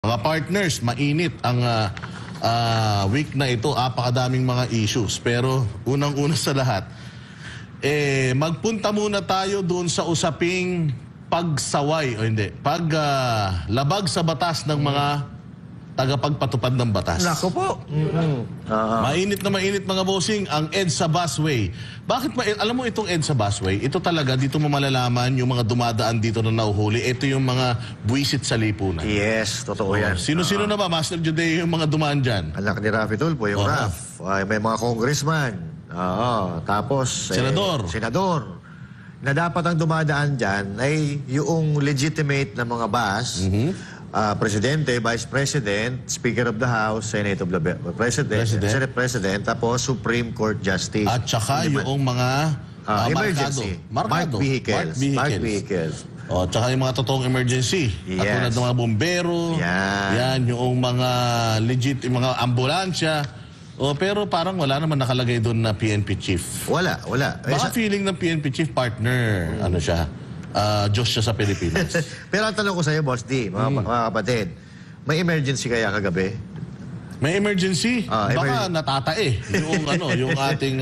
Mga partners, mainit ang week na ito, apakadaming mga issues. Pero unang-una sa lahat, magpunta muna tayo doon sa usaping pagsaway, o hindi, paglabag sa batas ng mga tagapagpatupad ng batas. Nako po. Mainit na mainit mga bossing ang EDSA Busway. Bakit ba, alam mo itong EDSA Busway, ito talaga, dito mo malalaman yung mga dumadaan dito na nauhuli. Ito yung mga buwisit sa lipunan. Yes, totoo yan. Sino-sino na ba, Master Judeo, yung mga dumaan dyan? Anak ni Rafi Tulfo, yung Raf. May mga congressman. Tapos, senador. Na dapat ang dumadaan dyan ay yung legitimate na mga bus, Presidente, Vice President, Speaker of the House, Senate of the President, Senate President, tapos Supreme Court Justice. At saka yung mga emergency. Marked vehicles. O, tsaka yung mga totoong emergency. Yes. Katulad ng mga bombero. Yan, yung mga legit, yung mga ambulansya. Pero parang wala naman nakalagay doon na PNP chief. Wala. Baka feeling ng PNP chief partner, ano siya, Diyos siya sa Pilipinas. Pero ang tanong ko sa iyo, Boss D, mga kapatid, may emergency kaya kagabi? May emergency? Baka natatae yung ating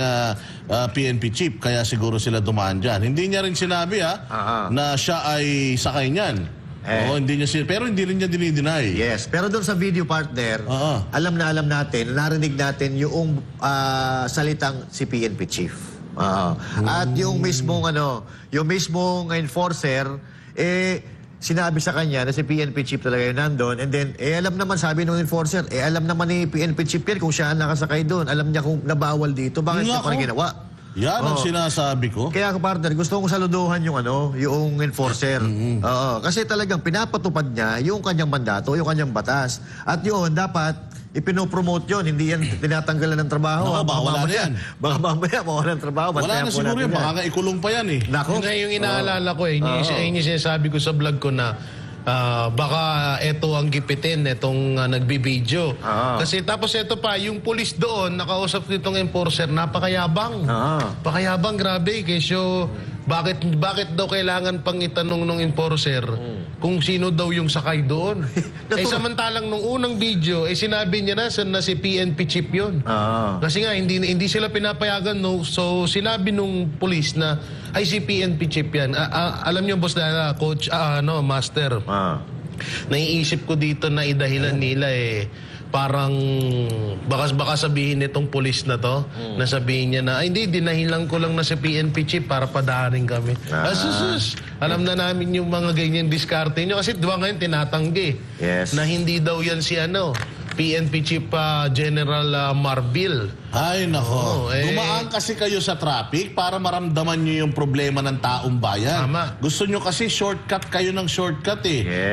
PNP chief, kaya siguro sila dumaan dyan. Hindi niya rin sinabi na siya ay sakay niyan. Pero hindi rin niya dinideny. Yes, pero doon sa video partner, alam natin, narinig natin yung salitang si PNP chief. At yung mismong enforcer, sinabi sa kanya na si PNP chief talaga yun nandun. And then, alam naman, sabi ng enforcer, alam naman ni PNP chief yan kung siya ang nakasakay doon. Alam niya kung nabawal dito. Bakit niya pa ginawa? Yan ang sinasabi ko. Kaya partner, gusto kong saluduhan yung enforcer. Kasi talagang pinapatupad niya yung kanyang mandato, yung kanyang batas. At yun, dapat ipinopromote yun, hindi yan tinatanggalan ng trabaho. Baka wala na yan. Baka mamaya mawala ng trabaho. Wala na siguro yan, baka ikulong pa yan eh. Yun nga yung inaalala ko yung sinasabi ko sa vlog ko na baka eto ang gipitin, etong nagbibideo. Kasi tapos eto pa, yung pulis doon, nakausap nitong enforcer, napakayabang. Pakayabang, grabe. Kesyo, bakit daw kailangan pang itanong ng enforcer kung sino daw yung sakay doon? Samantalang nung unang video, sinabi niya na si PNP chief yun. Kasi nga, hindi sila pinapayagan. So, sinabi nung police na, ay si PNP chief yan. Alam niyo, boss na, coach, master, naiisip ko dito na idahilan nila parang baka sabihin nitong pulis na to, na sabihin niya na, hindi, dinahilan ko lang na si PNP chief para padaharin kami. Alam na namin yung mga ganyan diskarte nyo. Kasi diba ngayon tinatanggi na hindi daw yan si PNP Chief General Marbil. Ay, nako. Dumaan kasi kayo sa traffic para maramdaman nyo yung problema ng taong bayan. Tama. Gusto nyo kasi shortcut kayo ng shortcut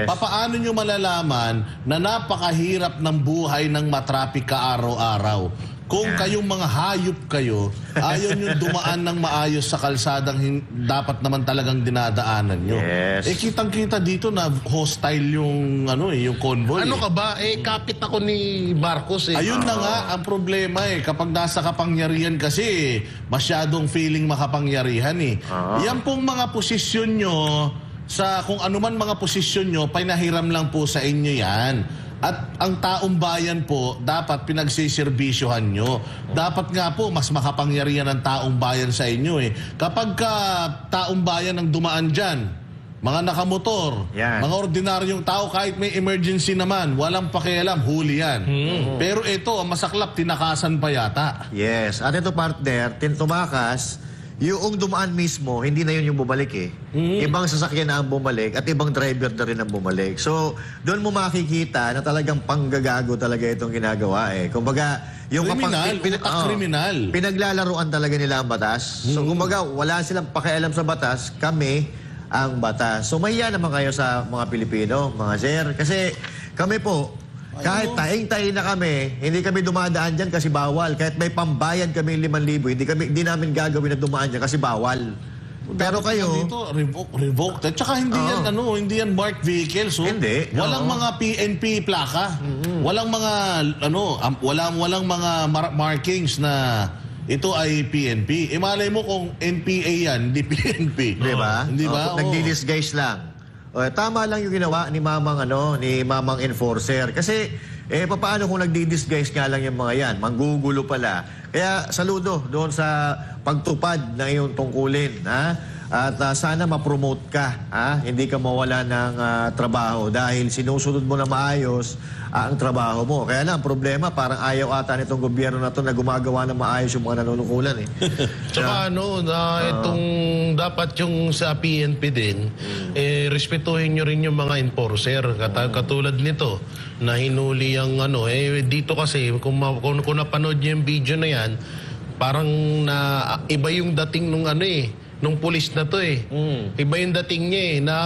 Papaano nyo malalaman na napakahirap ng buhay ng matraffic ka araw-araw? Kung kayong mga hayop kayo, ayaw nyo dumaan ng maayos sa kalsadang dapat naman talagang dinadaanan nyo. Kitang-kita dito na hostile yung yung convoy. Ano ka ba? Kapit ako ni Marcos Ayun na nga ang problema Kapag nasa kapangyarihan kasi, masyadong feeling makapangyarihan Yan pong mga posisyon nyo, kung anuman mga posisyon nyo, pinahiram lang po sa inyo yan. At ang taong bayan po, dapat pinagsiservisyohan nyo. Dapat nga po, mas makapangyarihan ang taong bayan sa inyo Kapag taong bayan ang dumaan dyan, mga nakamotor, mga ordinaryong tao, kahit may emergency naman, walang pakialam, huli yan. Pero ito, ang masaklap, tinakasan pa yata. Yes. At ito partner, tumakas, yung dumaan mismo, hindi na yun yung bumalik Ibang sasakyan na ang bumalik at ibang driver na rin ang bumalik. So, doon mo makikita na talagang panggagago talaga itong ginagawa Kumbaga, yung kriminal. Pinaglalaruan talaga nila ang batas. So, kumbaga, wala silang pakialam sa batas, kami ang batas. So, mahiya naman kayo sa mga Pilipino, mga sir. Kasi kami po, kahit taing-taing na kami, hindi kami dumadaan dyan kasi bawal. Kahit may pambayad kami 5,000, hindi namin gagawin na dumaan dyan kasi bawal. Pero kayo... Dito, revoked. At saka hindi yan marked vehicles. Hindi. Walang mga PNP plaka. Walang mga, walang mga markings na ito ay PNP. Malay mo kung NPA yan, hindi PNP. Diba? Hindi ba? Nagdi-disguise lang. Tama lang yung ginawa ni Mamang Enforcer. Kasi, paano kung nagdi-disguise nga lang yung mga yan? Manggugulo pala. Kaya, saludo doon sa pagtupad ng iyong tungkulin, ha? At sana ma-promote ka, ha? Hindi ka mawala ng trabaho dahil sinusunod mo na maayos ang trabaho mo. Kaya lang, problema, parang ayaw ata nitong gobyerno na to na gumagawa na maayos yung mga nanunukulan eh. Tsaka itong dapat yung sa PNP din, respetuhin nyo rin yung mga enforcer. Katulad nito, na hinuli yung dito kasi, kung napanood nyo yung video na yan, parang iba yung dating nung nung pulis na to Iba yung dating niya na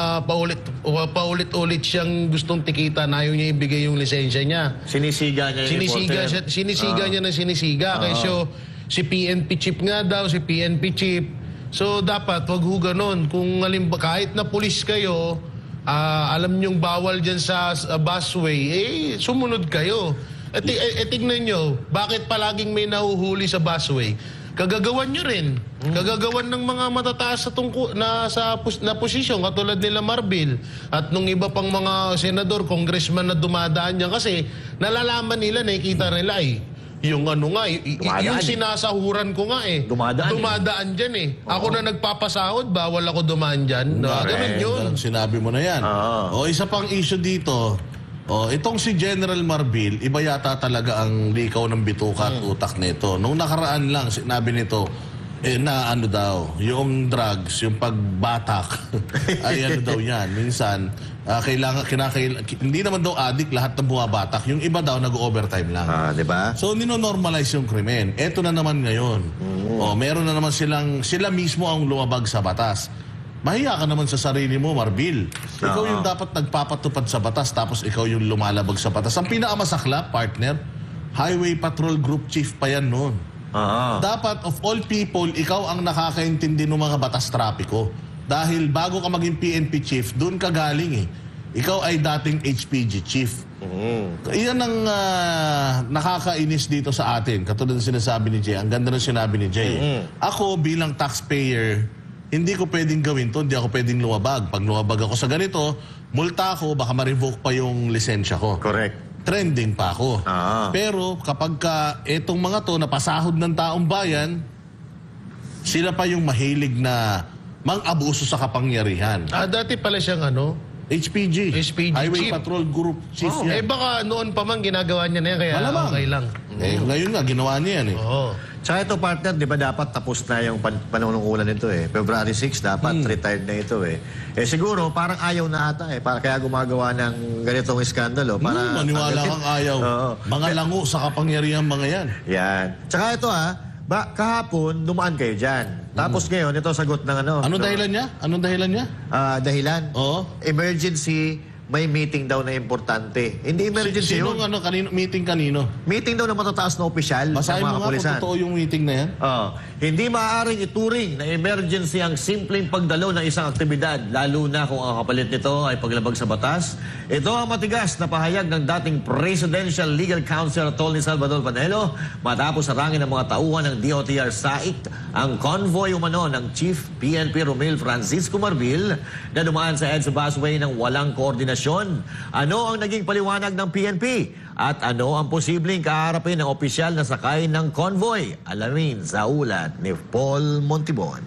paulit-ulit siyang gustong tikita na ayaw niya ibigay yung lisensya niya. Sinisiga niya yung reporter. Sinisiga niya ng sinisiga. Kaya si PNP chief nga daw, si PNP chief. So dapat wag ho ganon. Kung kahit na pulis kayo, alam niyong bawal dyan sa busway, sumunod kayo. Tignan nyo, bakit palaging may nahuhuli sa busway? Kagagawan nyo rin. Kagagawan ng mga matataas na posisyon, katulad nila Marbil at nung iba pang mga senador, congressman na dumadaan dyan. Kasi nalalaman nila, nakikita nila yung yung sinasahuran ko nga dumadaan dyan Ako na nagpapasahod, bawal ako dumaan dyan. Ganun yun. Sinabi mo na yan. Isa pang issue dito, itong si General Marbil, iba yata talaga ang likaw ng bituka at utak nito. Nung nakaraan lang, sinabi nito, na daw, yung drugs, yung pagbatak, ay daw yan. Minsan, hindi naman daw addict lahat ng bumabatak. Yung iba daw, nag-overtime lang. Diba? So, nino-normalize yung krimen. Eto na naman ngayon. Meron na naman sila mismo ang lumabag sa batas. Mahiya ka naman sa sarili mo, Marbil. Ikaw yung dapat nagpapatupad sa batas, tapos ikaw yung lumalabag sa batas. Ang pinakamasakla, partner, Highway Patrol Group Chief pa yan noon. Dapat, of all people, ikaw ang nakakaintindi ng mga batas trapiko. Dahil bago ka maging PNP Chief, doon ka galing Ikaw ay dating HPG Chief. Iyan ang nakakainis dito sa atin. Katulad ng sinasabi ni Jay. Ang ganda ng sinabi ni Jay. Ako bilang taxpayer, hindi ko pwedeng gawin to, hindi ako pwedeng lumabag. Pag lumabag ako sa ganito, multa ako, baka ma-revoke pa yung lisensya ko. Correct. Trending pa ako. Pero kapag etong mga to, napasahod ng taong bayan, sila pa yung mahilig na mang-abuso sa kapangyarihan. Dati pala siyang HPG. Highway Chief. Patrol Group Chief yan. Baka noon pa man ginagawa niya na yan, kaya Malamang. okay lang. Ngayon nga, ginawa niya yan Tsaka ito, partner, di ba dapat tapos na yung panunungkulan nito February 6, dapat retired na ito siguro, parang ayaw na ata kaya gumagawa ng ganitong iskandalo. Maniwala kang ayaw. Mga lango sa kapangyarihan mga yan. Yan. Tsaka ito kahapon, dumaan kayo dyan. Tapos ngayon, ito sagot ng Anong dahilan niya? Anong dahilan niya? Dahilan? Oo. Emergency, may meeting daw na importante. Hindi emergency Sino yun. meeting kanino? Meeting daw ng matataas na opisyal ng Basahin mga mo nga kapulisan. kung totoo yung meeting na yan. Hindi maaaring ituring na emergency ang simpleng pagdalo ng isang aktibidad, lalo na kung ang kapalit nito ay paglabag sa batas. Ito ang matigas na pahayag ng dating Presidential Legal Counsel Atty. Salvador Panelo matapos harangin ng mga tauhan ng DOTR SAIC ang convoy umano ng Chief PNP Romel Francisco Marbil na dumaan sa EDSA busway ng walang koordinasyon. Ano ang naging paliwanag ng PNP? At ano ang posibleng kaharapin ng opisyal na sakay ng convoy? Alamin sa ulat ni Paul Montibon.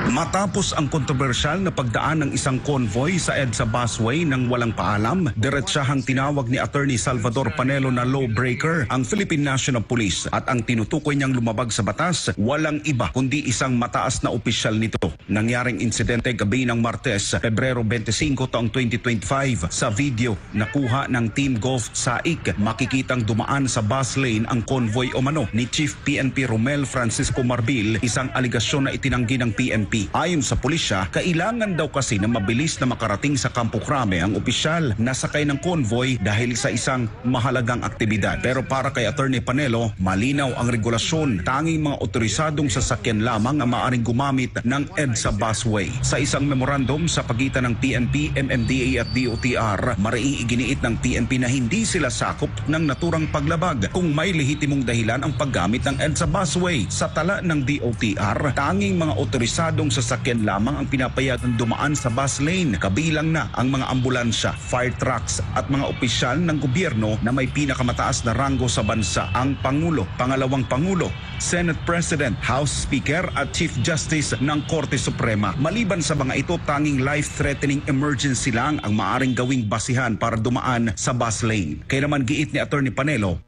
Matapos ang kontrobersyal na pagdaan ng isang convoy sa EDSA busway ng walang paalam, diretsahang tinawag ni Atty. Salvador Panelo na lawbreaker ang Philippine National Police at ang tinutukoy niyang lumabag sa batas, walang iba kundi isang mataas na opisyal nito. Nangyaring insidente gabi ng Martes, Pebrero 25 taong 2025. Sa video nakuha ng Team Golf SAIC, makikitang dumaan sa bus lane ang convoy umano ni Chief PNP Romel Francisco Marbil, isang aligasyon na itinanggi ng PNP. Ayon sa pulisya, kailangan daw kasi na mabilis na makarating sa Campo Crame ang opisyal na sakay ng convoy dahil sa isang mahalagang aktibidad. Pero para kay Atty. Panelo, malinaw ang regulasyon. Tanging mga otorisadong sasakyan lamang ang maaaring gumamit ng EDSA busway. Sa isang memorandum sa pagitan ng PNP, MMDA at DOTR, mariiginiit ng PNP na hindi sila sakop ng naturang paglabag kung may lehitimong dahilan ang paggamit ng EDSA busway. Sa tala ng DOTR, tanging mga otorisadong Pitong sasakyan lamang ang pinapayagang dumaan sa bus lane, kabilang na ang mga ambulansya, fire trucks at mga opisyal ng gobyerno na may pinakamataas na ranggo sa bansa, ang Pangulo, Pangalawang Pangulo, Senate President, House Speaker at Chief Justice ng Korte Suprema. Maliban sa mga ito, tanging life-threatening emergency lang ang maaring gawing basihan para dumaan sa bus lane. Kaya naman giit ni Attorney Panelo,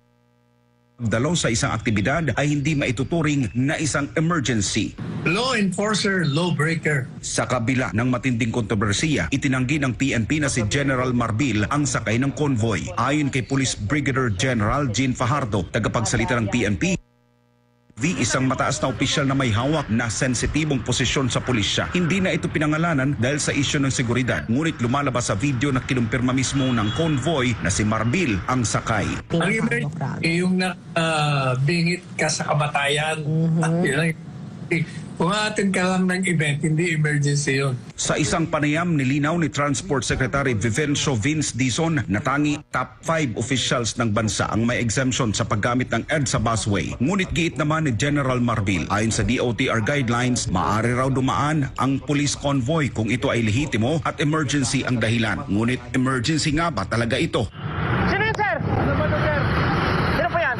dalaw sa isang aktibidad ay hindi maituturing na isang emergency. Law enforcer, lawbreaker. Sa kabila ng matinding kontrobersiya, itinanggi ng PNP na si General Marbil ang sakay ng convoy. Ayon kay Police Brigadier General Jean Fajardo, tagapagsalita ng PNP, isang mataas na opisyal na may hawak na sensitibong posisyon sa pulisya. Hindi na ito pinangalanan dahil sa isyu ng seguridad. Ngunit lumalabas sa video na kinumpirma mismo ng convoy na si Marbil ang sakay. Ang emergency, yung bingit ka sa kamatayan. Kung atin ka lang ng event, hindi emergency yun. Sa isang panayam, nilinaw ni Transport Secretary Vivencio Vince Dizon na tangi top 5 officials ng bansa ang may exemption sa paggamit ng EDSA busway. Ngunit giit naman ni General Marbil, ayon sa DOTR guidelines, maaari raw dumaan ang police convoy kung ito ay lehitimo at emergency ang dahilan. Ngunit emergency nga ba talaga ito? Sino yun, sir? Ano ba ito, sir? Sino po yan?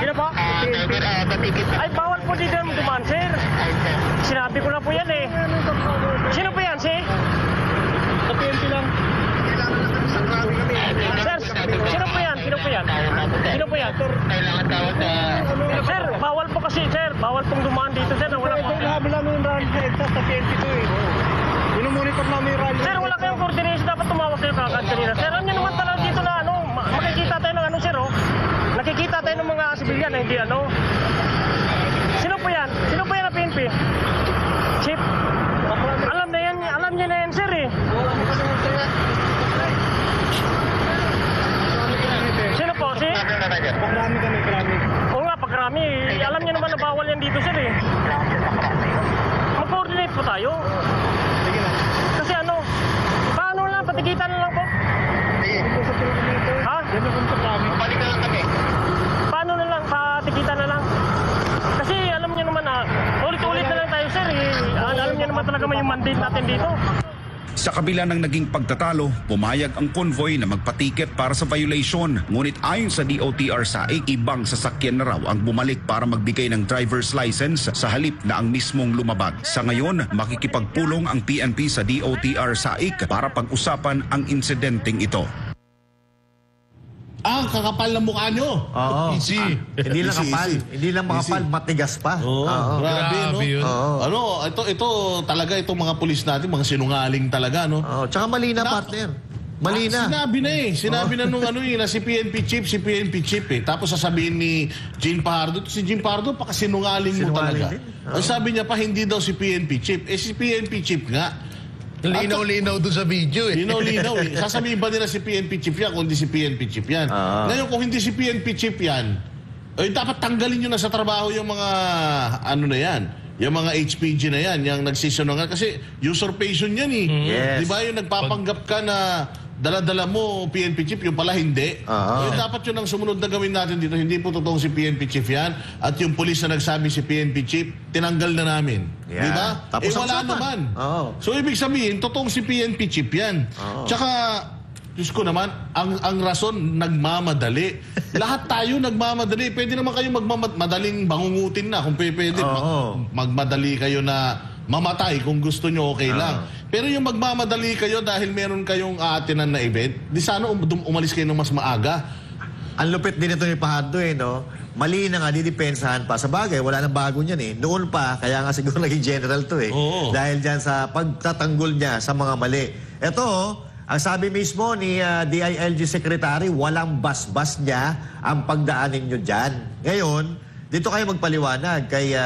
Sino po? Ay, bawal po dito yung dumaan, sir. Sinabi ko na po yan eh. Sino po yan, sir? Sa PNP lang. Sir, sino po yan? Sino po yan? Sino po yan? Kailangan tawag sa... Sir, bawal po kasi, sir. Bawal pong dumaan dito, sir. Na wala po. Sinabi namin yung rally sa EDSA sa PNP ko eh. Minumonitor namin yung rally. Sir, wala kayong coordination. Dapat tumawag kayo kagad kanina. Sir, ano naman talaga dito na ano? Makikita tayo ng ano, sir, oh. Nakikita tayo ng mga sibilyan na hindi ano. Sino po yan? Sino po yan na PNP? Chief? Alam na yan, alam niya na yan, sir, eh. Sino po, si? Pagrami kami, pagrami. Oo nga, pagrami. Alam niya naman na bawal yan dito, sir, eh. Mag-coordinate po tayo. Kasi ano, paano lang, patigitan na lang po. Ha? Balik na lang kami. Paano na lang, patigitan na lang. Kasi alam niyo naman na, ulit-ulit na lang tayo, sir, eh. Alam niyo naman talaga yung mandate natin dito. Sa kabila ng naging pagtatalo, pumayag ang convoy na magpatiket para sa violation. Ngunit ayon sa DOTR SAIC, ibang sasakyan na raw ang bumalik para magbigay ng driver's license sa halip na ang mismong lumabag. Sa ngayon, makikipagpulong ang PNP sa DOTR SAIC para pag-usapan ang insidenteng ito. Ang kakapal ng mukha nyo. Oo. Easy. Hindi lang Easy, kapal. easy. Hindi lang makapal, matigas pa. Oo, grabe, no? Grabe yun. Ano, ito talaga itong mga pulis natin, mga sinungaling talaga, no? Oo. Tsaka malina, partner. Malina. Sinabi na eh. Sinabi na nung ano eh, na si PNP chief eh. Tapos sasabihin ni Jean Fajardo, si Jean Fajardo, pakasinungaling mo Sinungaling talaga. din. Ang sabi niya pa, hindi daw si PNP chief. Eh, si PNP chief nga. Linaw-linaw doon sa video eh. Linaw-linaw eh. Sasabihin ba nila si PNP chief yan kung hindi si PNP chief yan? Ngayon, kung hindi si PNP chief yan, eh, dapat tanggalin nyo na sa trabaho yung mga, ano na yan, yung mga HPG na yan, yung nagsisinungan. Kasi usurpation yan eh. Yes. Di ba yung nagpapanggap ka na dala-dala mo PNP chief, yung pala hindi. Yung dapat yun ang sumunod na gawin natin dito. Hindi po totoong si PNP chief yan. At yung polis na nagsabi si PNP chief, tinanggal na namin. Yeah. Di ba? Tapos Eh ang wala usapan. naman. Oo. So ibig sabihin, totoong si PNP chief yan. Tsaka, Diyos ko naman, ang rason, nagmamadali. Lahat tayo nagmamadali. Pwede naman kayo madaling bangungutin na kung pwede. Magmadali kayo na mamatay kung gusto nyo, okay lang. Pero yung magmamadali kayo dahil meron kayong aatinan na event, di sana umalis kayo ng mas maaga. Ang lupit din ito ni Fajardo eh, no? Mali na nga, didepensahan pa. Sa bagay, wala nang bago niyan eh. Noon pa, kaya nga siguro naging general to eh. Oo. Dahil dyan sa pagtatanggol niya sa mga mali. Ito, ang sabi mismo ni DILG Secretary, walang basbas niya ang pagdaanin nyo dyan. Ngayon, dito kayo magpaliwanag kay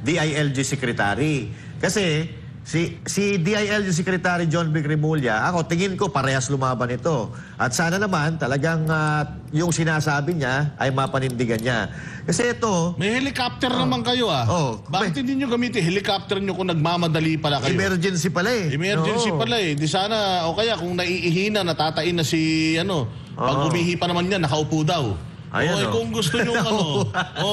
DILG Secretary. Kasi si DILG Secretary John Vic Remulla, ako tingin ko parehas lumaban ito. At sana naman talagang yung sinasabi niya ay mapanindigan niya. Kasi ito, May helicopter naman kayo ah. Bakit hindi nyo gamitin helicopter nyo kung nagmamadali pala kayo? emergency pala eh. Emergency Oo. pala eh. Di sana, o kaya kung naiihina, natatain na si, pag umihi pa naman yan, nakaupo daw. Ayan, kung gusto nyo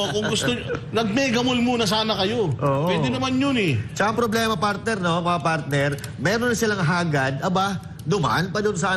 kung gusto nyo, nag-mega mall muna sana kayo. Oo. Pwede naman yun eh. Tsaka ang problema, partner, no, mga partner, meron na silang hagad, dumaan pa doon sa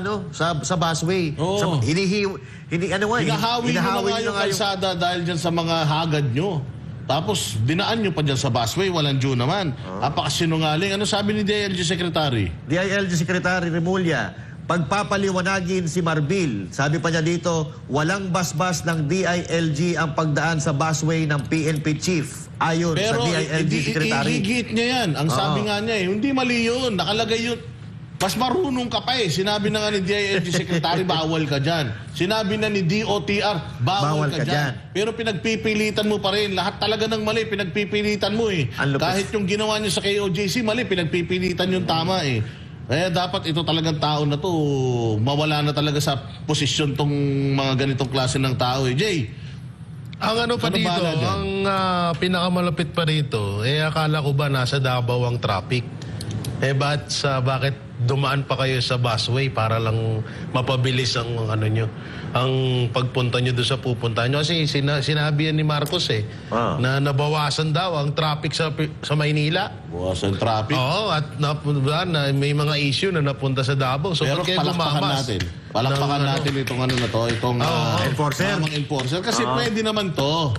sa busway. Oo. Hinahawi Hinahawi nyo na nga yung kalsada dahil dyan sa mga hagad nyo. Tapos, dinaan nyo pa dyan sa busway, walang due naman. Apakasinungaling. Ano sabi ni DILG Secretary? DILG Secretary Remulla, pagpapaliwanagin si Marbil. Sabi pa niya dito, walang basbas ng DILG ang pagdaan sa busway ng PNP Chief. Ayon sa DILG Secretary. Ihigit niya yan. Ang sabi nga niya hindi mali yun. Nakalagay yun. Mas marunong ka pa eh. Sinabi na nga ni DILG Secretary, bawal ka dyan. Sinabi na ni DOTR, bawal ka dyan. Pero pinagpipilitan mo pa rin. Lahat talaga ng mali, pinagpipilitan mo eh. Kahit yung ginawa niya sa KOJC, mali, pinagpipilitan yung tama eh. Kaya dapat ito talagang tao na to, mawala na talaga sa posisyon tong mga ganitong klase ng tao eh. Jay, ang ano pa ano dito, bahala dyan? ang pinakamalapit pa rito, akala ko ba nasa Davao ang traffic? Bakit dumaan pa kayo sa busway para lang mapabilis ang ano nyo, ang pagpunta nyo doon sa pupunta nyo? Kasi sinabi yan ni Marcos na nabawasan daw ang traffic sa Maynila. bawasan traffic. Oo, at may mga issue na napunta sa Davao. So, Pero pag kayo palakpakan gumamas natin. Palakpakan natin itong ano na to, itong enforcer. tamang enforcer. Kasi pwede naman to.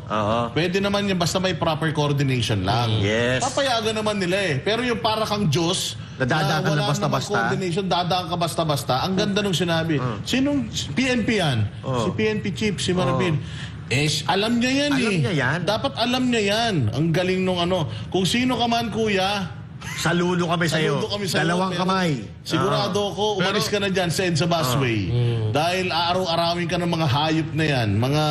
Pwede naman yan basta may proper coordination lang. Yes. Papayagan naman nila eh. Pero yung para kang Diyos, Nadadaan ka na wala basta-basta. namang coordination, dadaan ka basta-basta. Ang ganda nung sinabi. Sinong PNP yan? Si PNP Chief, si Marvin. Alam niya yan Alam niya yan. Dapat alam niya yan. Ang galing nung ano. Kung sino ka man, kuya, Saludo kami sa'yo. saludo kami sa'yo. Dalawang Pero kamay. Sigurado ko, umalis ka na dyan sa EDSA busway. Dahil araw-arawin ka ng mga hayop na yan. Mga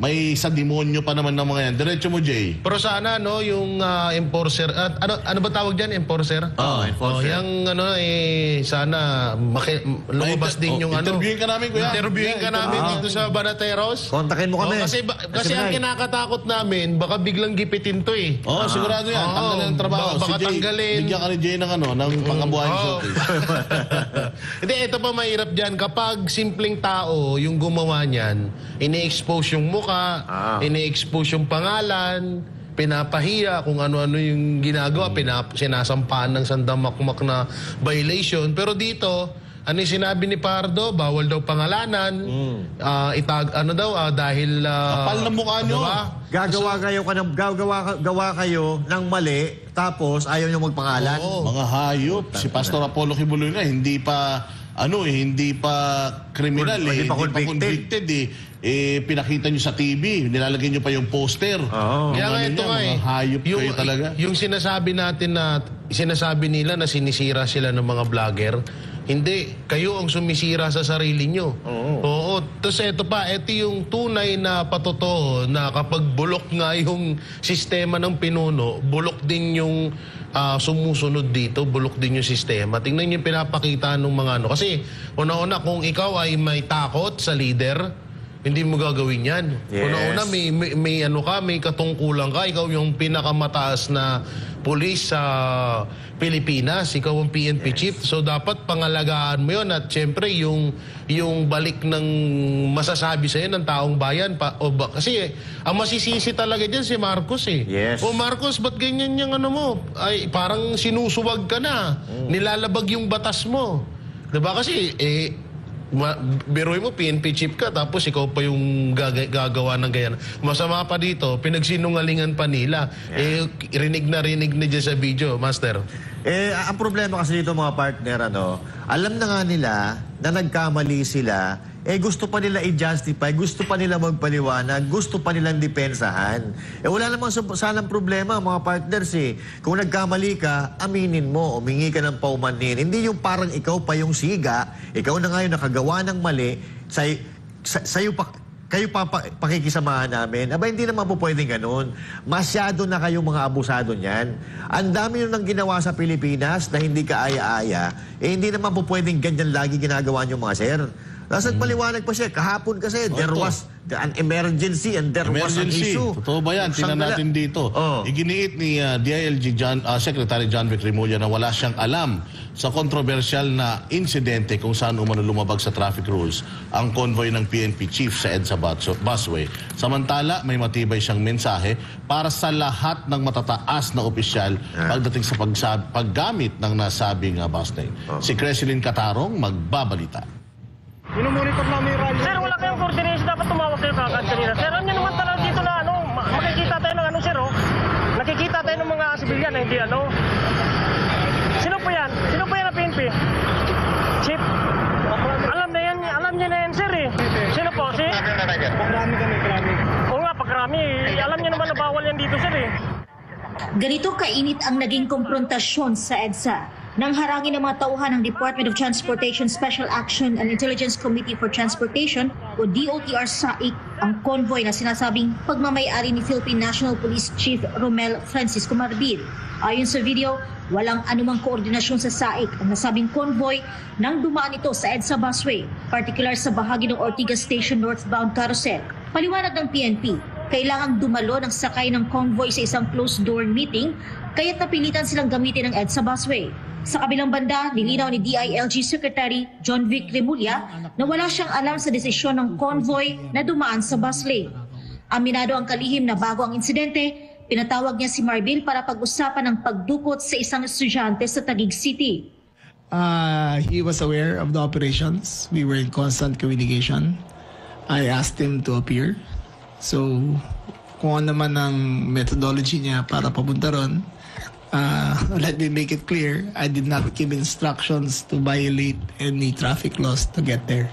may sa demonyo pa naman ng mga yan. Diretso mo, Jay. Pero sana yung enforcer, ano ba tawag dyan? Enforcer? Enforcer. Yung sana lumabas din yung Interviewin ka namin, kuya. Interviewin ka namin dito sa Banateros. Kontakin mo kami. Kasi ang kinakatakot namin, baka biglang gipitin to eh. Sigurado yan. Tanggalin ang trabaho. Baka Si Jay, tanggalin. bigyan ka ni Jay ng pangkabuhayan showcase. Hindi, ito pa mahirap dyan. Kapag simpleng tao yung gumawa niyan, ini-expose yung muka, ini-expose yung pangalan, pinapahiya kung ano-ano yung ginagawa, sinasampahan ng sandamakmak na violation. Pero dito, ano yung sinabi ni Pardo? Bawal daw pangalanan. Dahil... Kapal na mukha nyo. Diba? Gagawa kayo ng mali, tapos ayaw nyo magpangalan. Mga hayop. Si Pastor Apollo Kibuloy nga, hindi pa kriminal Hindi pa convicted pinakita nyo sa TV, nilalagay nyo pa yung poster. Kaya nga ito nga mga hayop kayo talaga. Yung sinasabi nila na sinisira sila ng mga vlogger, hindi, kayo ang sumisira sa sarili nyo. Oo. Tapos ito yung tunay na patotoo na kapag bulok nga yung sistema ng pinuno, bulok din yung sumusunod dito, bulok din yung sistema. Tingnan yung pinapakita ng mga ano. Kasi una-una, kung ikaw ay may takot sa leader, hindi mo gagawin yan. Yes. Una-una, may katungkulan ka. Ikaw yung pinakamataas na pulis sa Pilipinas. Ikaw ang PNP chief. So, dapat pangalagaan mo yun. At syempre, yung balik ng masasabi sa'yo ng taong bayan. Kasi, ang masisisi talaga dyan si Marcos eh. Yes. O Marcos, ba't ganyan yung ano mo? Ay, parang sinusuwag ka na. Nilalabag yung batas mo. Diba? Kasi, biruin mo, PNP chief ka, tapos ikaw pa yung gagawa ng ganyan. Masama pa dito, pinagsinungalingan pa nila. Rinig na dyan sa video, Master. Ang problema kasi dito mga partner, alam na nga nila na nagkamali sila, gusto pa nila i-justify, gusto pa nila magpaliwanag, gusto pa nilang depensahan. Wala namang sanang problema mga partners Kung nagkamali ka, aminin mo, umingi ka ng paumanhin. Hindi yung parang ikaw pa yung siga, ikaw na ngayon nakagawa ng mali, sa'yo pa, kayo pakikisamahan namin. Hindi naman po pwedeng ganun. Masyado na kayong mga abusado niyan. Ang dami nyo nang ginawa sa Pilipinas na hindi ka aya-aya, hindi naman po pwedeng ganyan lagi ginagawa nyo mga sir. Nasa paliwanag pa siya. Kahapon kasi, an emergency and there was an Emergency. issue. Totoo ba yan? Tingnan Sandali. natin dito. Oh. Iginiit ni DILG Secretary John Vic Remulla na wala siyang alam sa kontrobersyal na insidente kung saan umano lumabag sa traffic rules ang convoy ng PNP chief sa EDSA busway. Samantala, may matibay siyang mensahe para sa lahat ng matataas na opisyal pagdating sa paggamit ng nasabing bus lane. Si Cresilyn Catarong magbabalita. Minumonitor namin yung rally. Sir, wala kayong coordination. Dapat tumawag kayo kagad kanina. Sir, ano naman talaga dito na makikita tayo ng sir, oh. Nakikita tayo ng mga sibilyan na hindi Sino po yan? Sino po yan na PNP? Chief? Alam niya na yan, sir, eh. Sino po? Pagrami kami. Oo nga, pagkarami. Alam niya naman na bawal yan dito, sir, eh. Ganito kainit ang naging komprontasyon sa EDSA nang harangin ng mga tauhan ng Department of Transportation Special Action and Intelligence Committee for Transportation o DOTR SAIC ang convoy na sinasabing pagmamay-ari ni Philippine National Police Chief Romel Francisco Marbil. Ayon sa video, walang anumang koordinasyon sa SAIC ang nasabing convoy nang dumaan ito sa EDSA busway, particular sa bahagi ng Ortigas Station northbound carousel. Paliwanag ng PNP, kailangang dumalo ng sakay ng convoy sa isang closed-door meeting kaya't napilitan silang gamitin ang EDSA busway. Sa kabilang banda, nilinaw ni DILG Secretary John Vic Remulla na wala siyang alam sa desisyon ng convoy na dumaan sa bus lane. Aminado ang kalihim na bago ang insidente, pinatawag niya si Marbil para pag-usapan ng pagdukot sa isang estudyante sa Taguig City. He was aware of the operations. We were in constant communication. I asked him to appear. So, kung ano naman ang methodology niya para papunta ron, let me make it clear, I did not give instructions to violate any traffic laws to get there.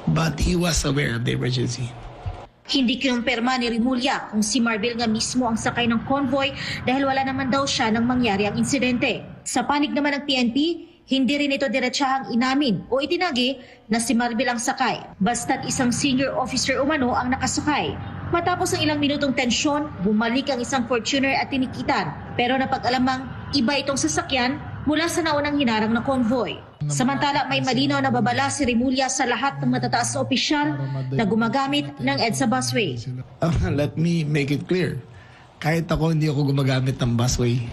But he was aware of the emergency. Hindi kinumpirma ni Remulla kung si Marbil nga mismo ang sakay ng convoy dahil wala naman daw siya nang mangyari ang insidente. Sa panig naman ng PNP, hindi rin ito diretsahang inamin o itinagi na si Marbil ang sakay, basta't isang senior officer umano ang nakasakay. Matapos ang ilang minutong tensyon, bumalik ang isang Fortuner at tinikitan. Pero napag-alamang iba itong sasakyan mula sa naunang hinarang na convoy. Samantala, may malinaw na babala si Remulla sa lahat ng matataas na opisyal na gumagamit ng EDSA busway. Let me make it clear. Kahit ako, hindi ako gumagamit ng busway.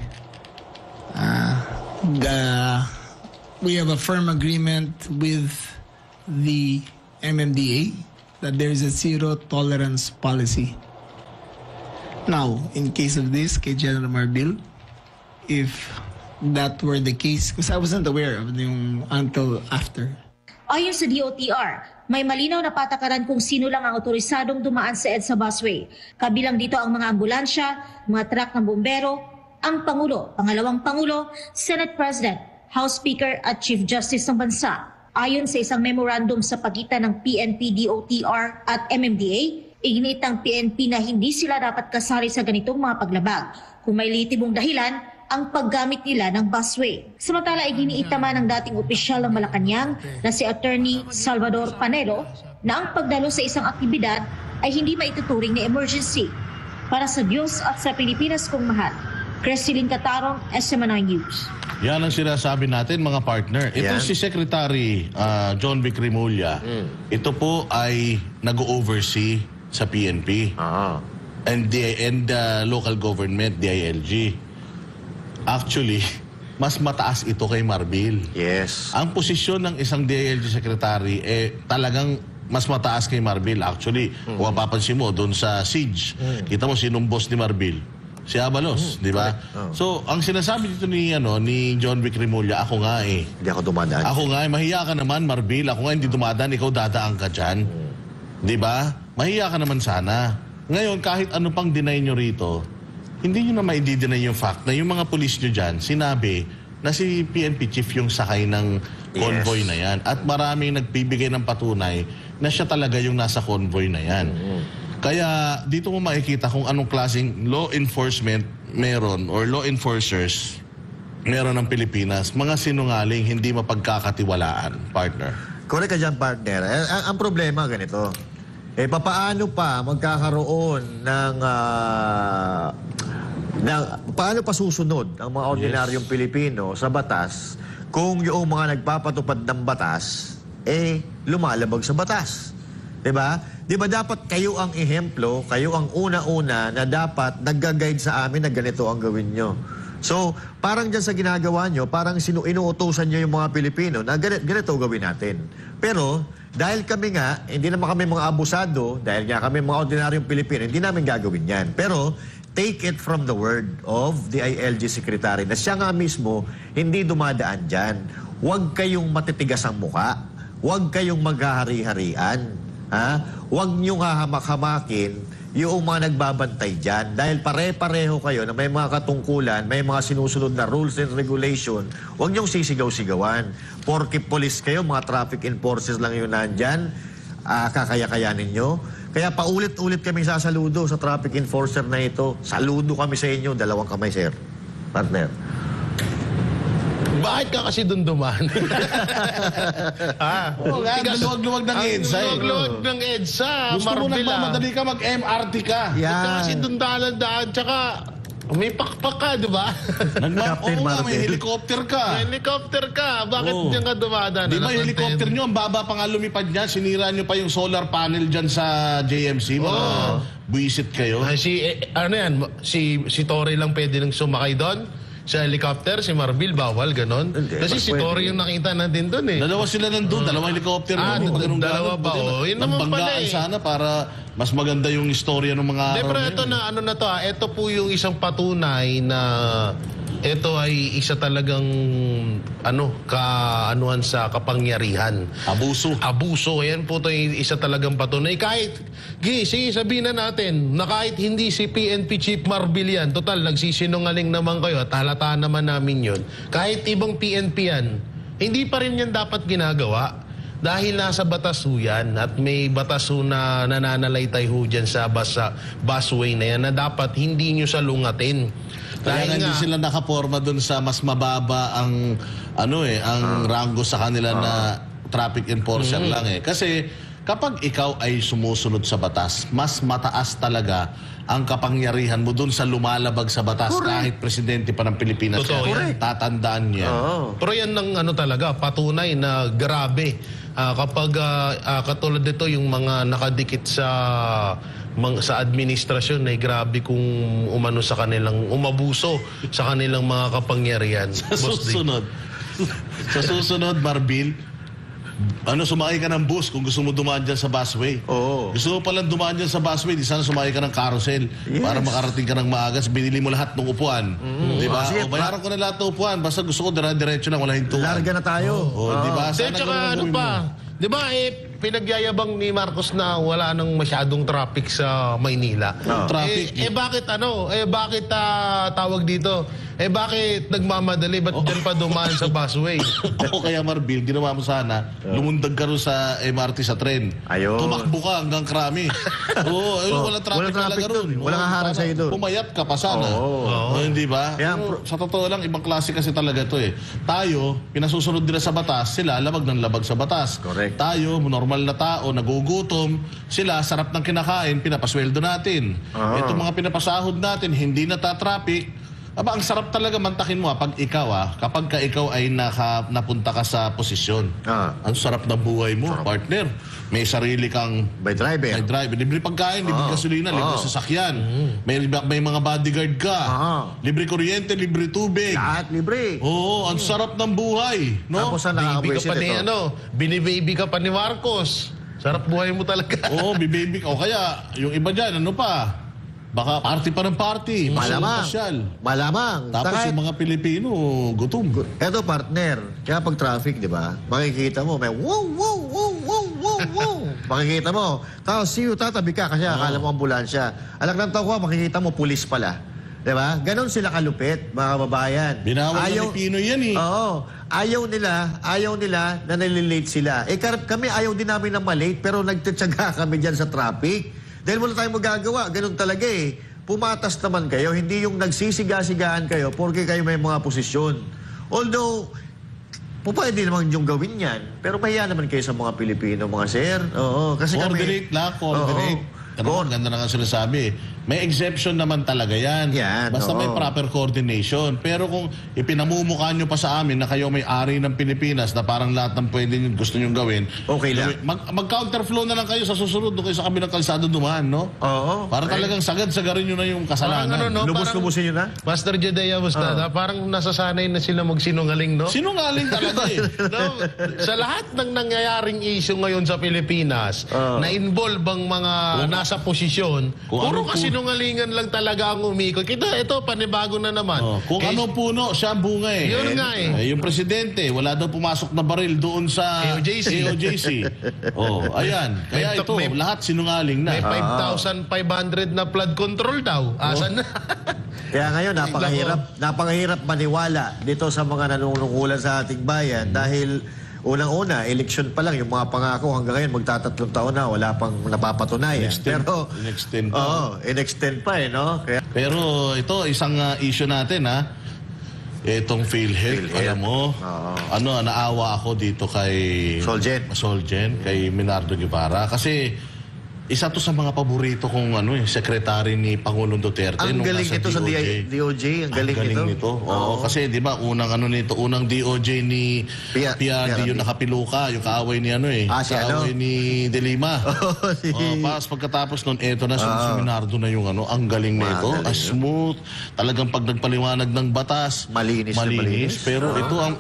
We have a firm agreement with the MMDA that there is a zero tolerance policy. Now, in case of this, kay General Marbil, if that were the case, because I wasn't aware of yung until after. Ayon sa DOTR, may malinaw na patakaran kung sino lang ang otorisadong dumaan sa EDSA busway. Kabilang dito ang mga ambulansya, mga truck ng bombero, ang Pangulo, Pangalawang Pangulo, Senate President, House Speaker at Chief Justice ng bansa. Ayon sa isang memorandum sa pagitan ng PNP, DOTR at MMDA, iginit ng PNP na hindi sila dapat kasali sa ganitong mga paglabag kung may litibong dahilan ang paggamit nila ng busway. Samantala, iginiit naman ng dating opisyal ng Malacanang na si Attorney Salvador Panelo na ang pagdalo sa isang aktibidad ay hindi maituturing na emergency. Para sa Diyos at sa Pilipinas kong mahal, Cresilyn Catarong, SMNI News. Yan ang sinasabi natin, mga partner. Ito si Secretary John Vic Remulla. Ito po ay nag-oversee sa PNP and the local government, DILG. Actually, mas mataas ito kay Marbil. Yes. Ang posisyon ng isang DILG secretary talagang mas mataas kay Marbil. Actually, kung mapapansin mo doon sa siege, kita mo sinong boss ni Marbil. Si Abalos, di ba? So, ang sinasabi dito ni John Vic Remulla, ako nga Hindi ako dumadaan. Ako nga mahiya ka naman, Marbil. Ako nga hindi dumadaan, ikaw dadaan ka dyan. Di ba? Mahiya ka naman sana. Ngayon, kahit ano pang deny nyo rito, hindi nyo na maidi-deny yung fact na yung mga pulis nyo dyan, sinabi na si PNP chief yung sakay ng convoy na yan. At maraming nagbibigay ng patunay na siya talaga yung nasa convoy na yan. Kaya dito mo makikita kung anong klaseng law enforcement meron or law enforcers meron ng Pilipinas. Mga sinungaling, hindi mapagkakatiwalaan, partner. Correct ka dyan, partner. Ang problema ganito. Paano pa magkakaroon ng paano pa susunod ang mga ordinaryong Pilipino sa batas kung yung mga nagpapatupad ng batas lumalabag sa batas? Diba? Diba dapat kayo ang ehemplo, kayo ang una-una na dapat nag-guide sa amin na ganito ang gawin nyo. So, parang dyan sa ginagawa nyo, parang inuutosan nyo yung mga Pilipino na ganito gawin natin. Pero, dahil kami nga, hindi naman kami mga abusado, dahil nga kami mga ordinaryong Pilipino, hindi namin gagawin yan. Pero, take it from the word of the ILG Secretary na siya nga mismo hindi dumadaan dyan. Huwag kayong matitigas ang muka. Huwag kayong maghahari-harian. Ha? Huwag niyong hahamak-hamakin yung mga nagbabantay dyan. Dahil pare-pareho kayo na may mga katungkulan, may mga sinusunod na rules and regulation, huwag niyong sisigaw-sigawan. Porke police kayo, mga traffic enforcers lang yun nandyan, kakaya-kayanin nyo. Kaya paulit-ulit kami sasaludo sa traffic enforcer na ito. Saludo kami sa inyo, 2 kamay, sir. Partner. Bakit ka kasi dun dumaan? Luwag-luwag ng EDSA. Luwag-luwag ng EDSA. Gusto mo nagmamadali ka, mag-MRT ka. Kasi dun daan-daan, tsaka may pakpak ka, di ba? Oo nga, may helicopter ka. May helicopter ka. Bakit diyan ka dumadaan? Di ba yung helicopter nyo, ang baba pa nga lumipad niya, sinira nyo pa yung solar panel dyan sa JMC. Buisit kayo. Si Tori lang pwede nang sumakay doon? Sa helicopter, si Marbil, bawal, ganon? Kasi si Tori yung nakita natin doon eh. Dalawa sila nandun, dalawang helicopter. Dalawa ba? Yun naman pala eh. Sana para mas maganda yung istorya ng mga Pero ito na, ito po yung isang patunay na ito ay isa talagang kaanuhan sa kapangyarihan. Abuso. Yan po ito isa talagang patunay. Kahit, sige, sabihin na natin na kahit hindi si PNP Chief Marbil yan, total, nagsisinungaling naman kayo at halata naman namin yun. Kahit ibang PNP yan, hindi pa rin yan dapat ginagawa. Dahil nasa batas ho yan at may batas ho na nananalaytay ho dyan sa busway na yan na dapat hindi nyo salungatin. Kaya hindi sila nakaporma dun sa mas mababa ang rango sa kanila na traffic enforcer lang eh. Kasi kapag ikaw ay sumusunod sa batas, mas mataas talaga ang kapangyarihan mo dun sa lumalabag sa batas. Kahit presidente pa ng Pilipinas. Tatandaan niya. Pero yan ng talaga, patunay na grabe. Kapag katulad nito yung mga nakadikit sa administrasyon ay grabe kung umano sa kanilang umabuso sa kanilang mga kapangyarihan. Sa susunod, Marbil, sumakay ka ng bus kung gusto mo dumaan dyan sa busway. Gusto mo palang dumaan dyan sa busway, di sana sumakay ka ng carousel para makarating ka ng maagas. Binili mo lahat ng upuan. Diba? Bayaran ko na lahat ng upuan. Basta gusto ko diretso lang, wala hintuan. Larga na tayo. Diba? Tsaka diba pinagyayabang ni Marcos na wala nang masyadong traffic sa Maynila. Bakit bakit tawag dito? Bakit nagmamadali? Ba't dyan pa dumaan sa busway? O kaya Marbil, ginawa mo sana, lumundag ka rin sa MRT sa tren. Tumakbo ka hanggang Krami. Walang traffic talaga ron. Walang haharang sa'yo doon. Pumayat ka pa sana. Hindi ba? Sa totoo lang, ibang klase kasi talaga ito eh. Tayo, pinasusunod nila sa batas, sila labag ng labag sa batas. Correct. Tayo, normal na tao, nagugutom, sila, sarap ng kinakain, pinapasweldo natin. Itong mga pinapasahod natin, hindi natatraffic. Ang sarap talaga mantakin mo pag ikaw kapag ikaw ay napunta ka sa posisyon. Ang sarap ng buhay mo, partner. May sarili kang by driver. Libre pagkain, libre gasolina, libre sasakyan. May mga bodyguard ka. Libre kuryente, libre tubig. Lahat libre. Ang sarap ng buhay, no? Tapos baby ka pa ni bini-baby ka pa ni Marcos. Sarap buhay mo talaga. Bibaby ka. O kaya yung iba diyan, baka party pa ng party. Malamang. Tapos yung mga Pilipino, gutom. Eto partner, kaya pag traffic, di ba? Makikita mo, may wow. Makikita mo. Tapos tatabi ka kasi akala mo ambulansya. Alam ng tao ko, makikita mo, pulis pala. Di ba? Ganon sila kalupit, mga kababayan. Binawal ng Pilipino yan eh. Ayaw nila na nalilate sila. Kami ayaw din namin na malate, pero nagtatsaga kami dyan sa traffic. Dahil wala tayong magagawa. Ganun talaga eh. Pumatas naman kayo. Hindi yung nagsisiga-sigaan kayo porque kayo may mga posisyon. Although, pwede naman yung gawin yan. Pero mahiya naman kayo sa mga Pilipino, mga sir. Kasi coordinate lang. Ang ganda na nga sinasabi. may exemption naman talaga yan. Basta may proper coordination. Pero kung ipinamumukha nyo pa sa amin na kayo may-ari ng Pilipinas, na parang lahat ng pwede nyo, gusto nyo gawin, okay lang. Mag-counterflow na lang kayo sa susunod, doon kayo sa kabilang kalsado dumaan, no? Oo. Para talagang sagad-sagarin nyo na yung kasalanan. Lubos-lubusin nyo na? Master Jedea Mustada, parang nasasanay na sila magsinungaling, no? Sinungaling talaga eh. No? Sa lahat ng nangyayaring issue ngayon sa Pilipinas, na-involve ang mga nasa posisyon, puro kasinungalingan lang talaga ang umikot. Ito, panibago na naman. Kung ano puno, siya ang bunga eh. Yun nga eh. Yung presidente, wala daw pumasok na baril doon sa AOJC. Ayan. Kaya ito, lahat sinungaling na. May 5,500 na flood control daw. Asan na? Kaya ngayon, napakahirap maniwala dito sa mga nanunungkulan sa ating bayan dahil unang-una, eleksyon pa lang, yung mga pangako hanggang ngayon, magtatatlong taon na, wala pang napapatunayan. In-extend pa. In-extend pa no? Pero ito, isang issue natin, itong PhilHealth, alam mo, naawa ako dito kay Solgen, kay Menardo Guevara, kasi isa to sa mga paborito kong sekretary ni Pangulong Duterte. Ang galing nito sa DOJ. Ang galing nito. Kasi di ba unang unang DOJ ni PRD yung nakapiluka, yung kaaway ni kaaway ni De Lima. Pagkatapos nun, eto na si Menardo na yung ang galing nito. Smooth. Talagang pag nagpaliwanag ng batas, malinis. Pero ito ang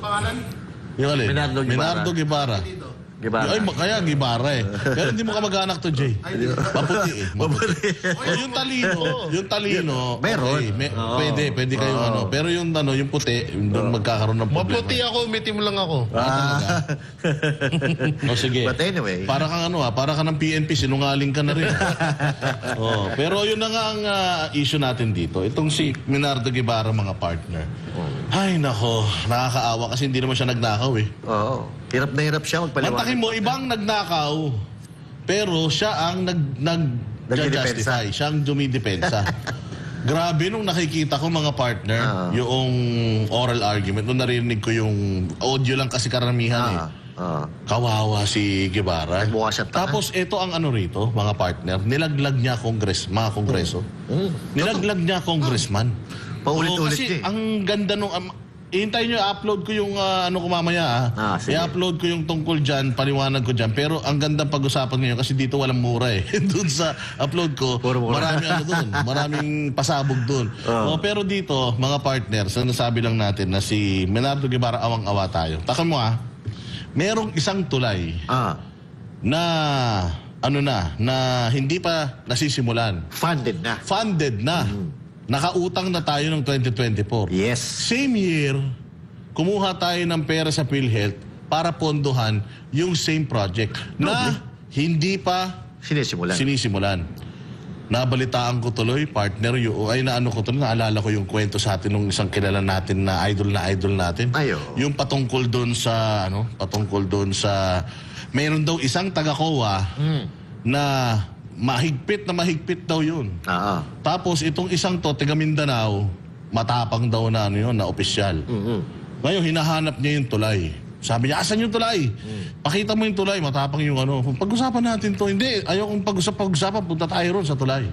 Menardo Guevara. Ay, kaya Guevara eh. Pero hindi mo kamag-anak to, Jay. Maputi eh. Yung talino. Meron. Okay, pwede kayong Pero yung puti, doon magkakaroon ng problema. Maputi ako, umitim lang ako. Sige. But anyway. Para kang para ka ng PNP, sinungaling ka na rin. Pero yun na nga ang issue natin dito. Itong si Menardo Guevara, mga partner. Ay, nako. Nakakaawa kasi hindi naman siya nagnakaw eh. Hirap na hirap siya magpaliwanag. Mantakin mo, ibang nagnakaw, pero siya ang nag-justify. Siya ang dumidepensa. Grabe nung nakikita ko, mga partner, yung oral argument, nung narinig ko yung audio lang kasi karamihan kawawa si Guevara. Tapos ito ang rito, mga partner, nilaglag niya mga kongreso. Nilaglag niya congressman. Paulit-ulit kasi ang ganda nung... Hintayin nyo, i-upload ko yung ko mamaya. I-upload ko yung tungkol dyan, paliwanag ko dyan. Pero ang gandang pag-usapan ngayon kasi dito walang mura eh. Doon sa upload ko, maraming doon. Maraming pasabog doon. Pero dito, mga partners, nasabi lang natin na si Menardo Guevara, awang-awa tayo. Taka mo merong isang tulay na na hindi pa nasisimulan. Funded na. Nakautang na tayo ng 2024. Yes. Same year, kumuha tayo ng pera sa PhilHealth para pondohan yung same project na hindi pa sinisimulan. Nabalitaan ko tuloy, partner, naalala ko yung kwento sa atin ng isang kilala natin na idol natin. Yung patungkol doon sa, meron daw isang taga-COA na mahigpit daw yun. Tapos itong isang taga Mindanao, matapang daw na na opisyal. Ngayon, hinahanap niya yung tulay. Sabi niya, asan yung tulay? Pakita mo yung tulay, matapang yung Pag-usapan natin to. Hindi, ayaw kong pag-usapan, punta tayo ron sa tulay.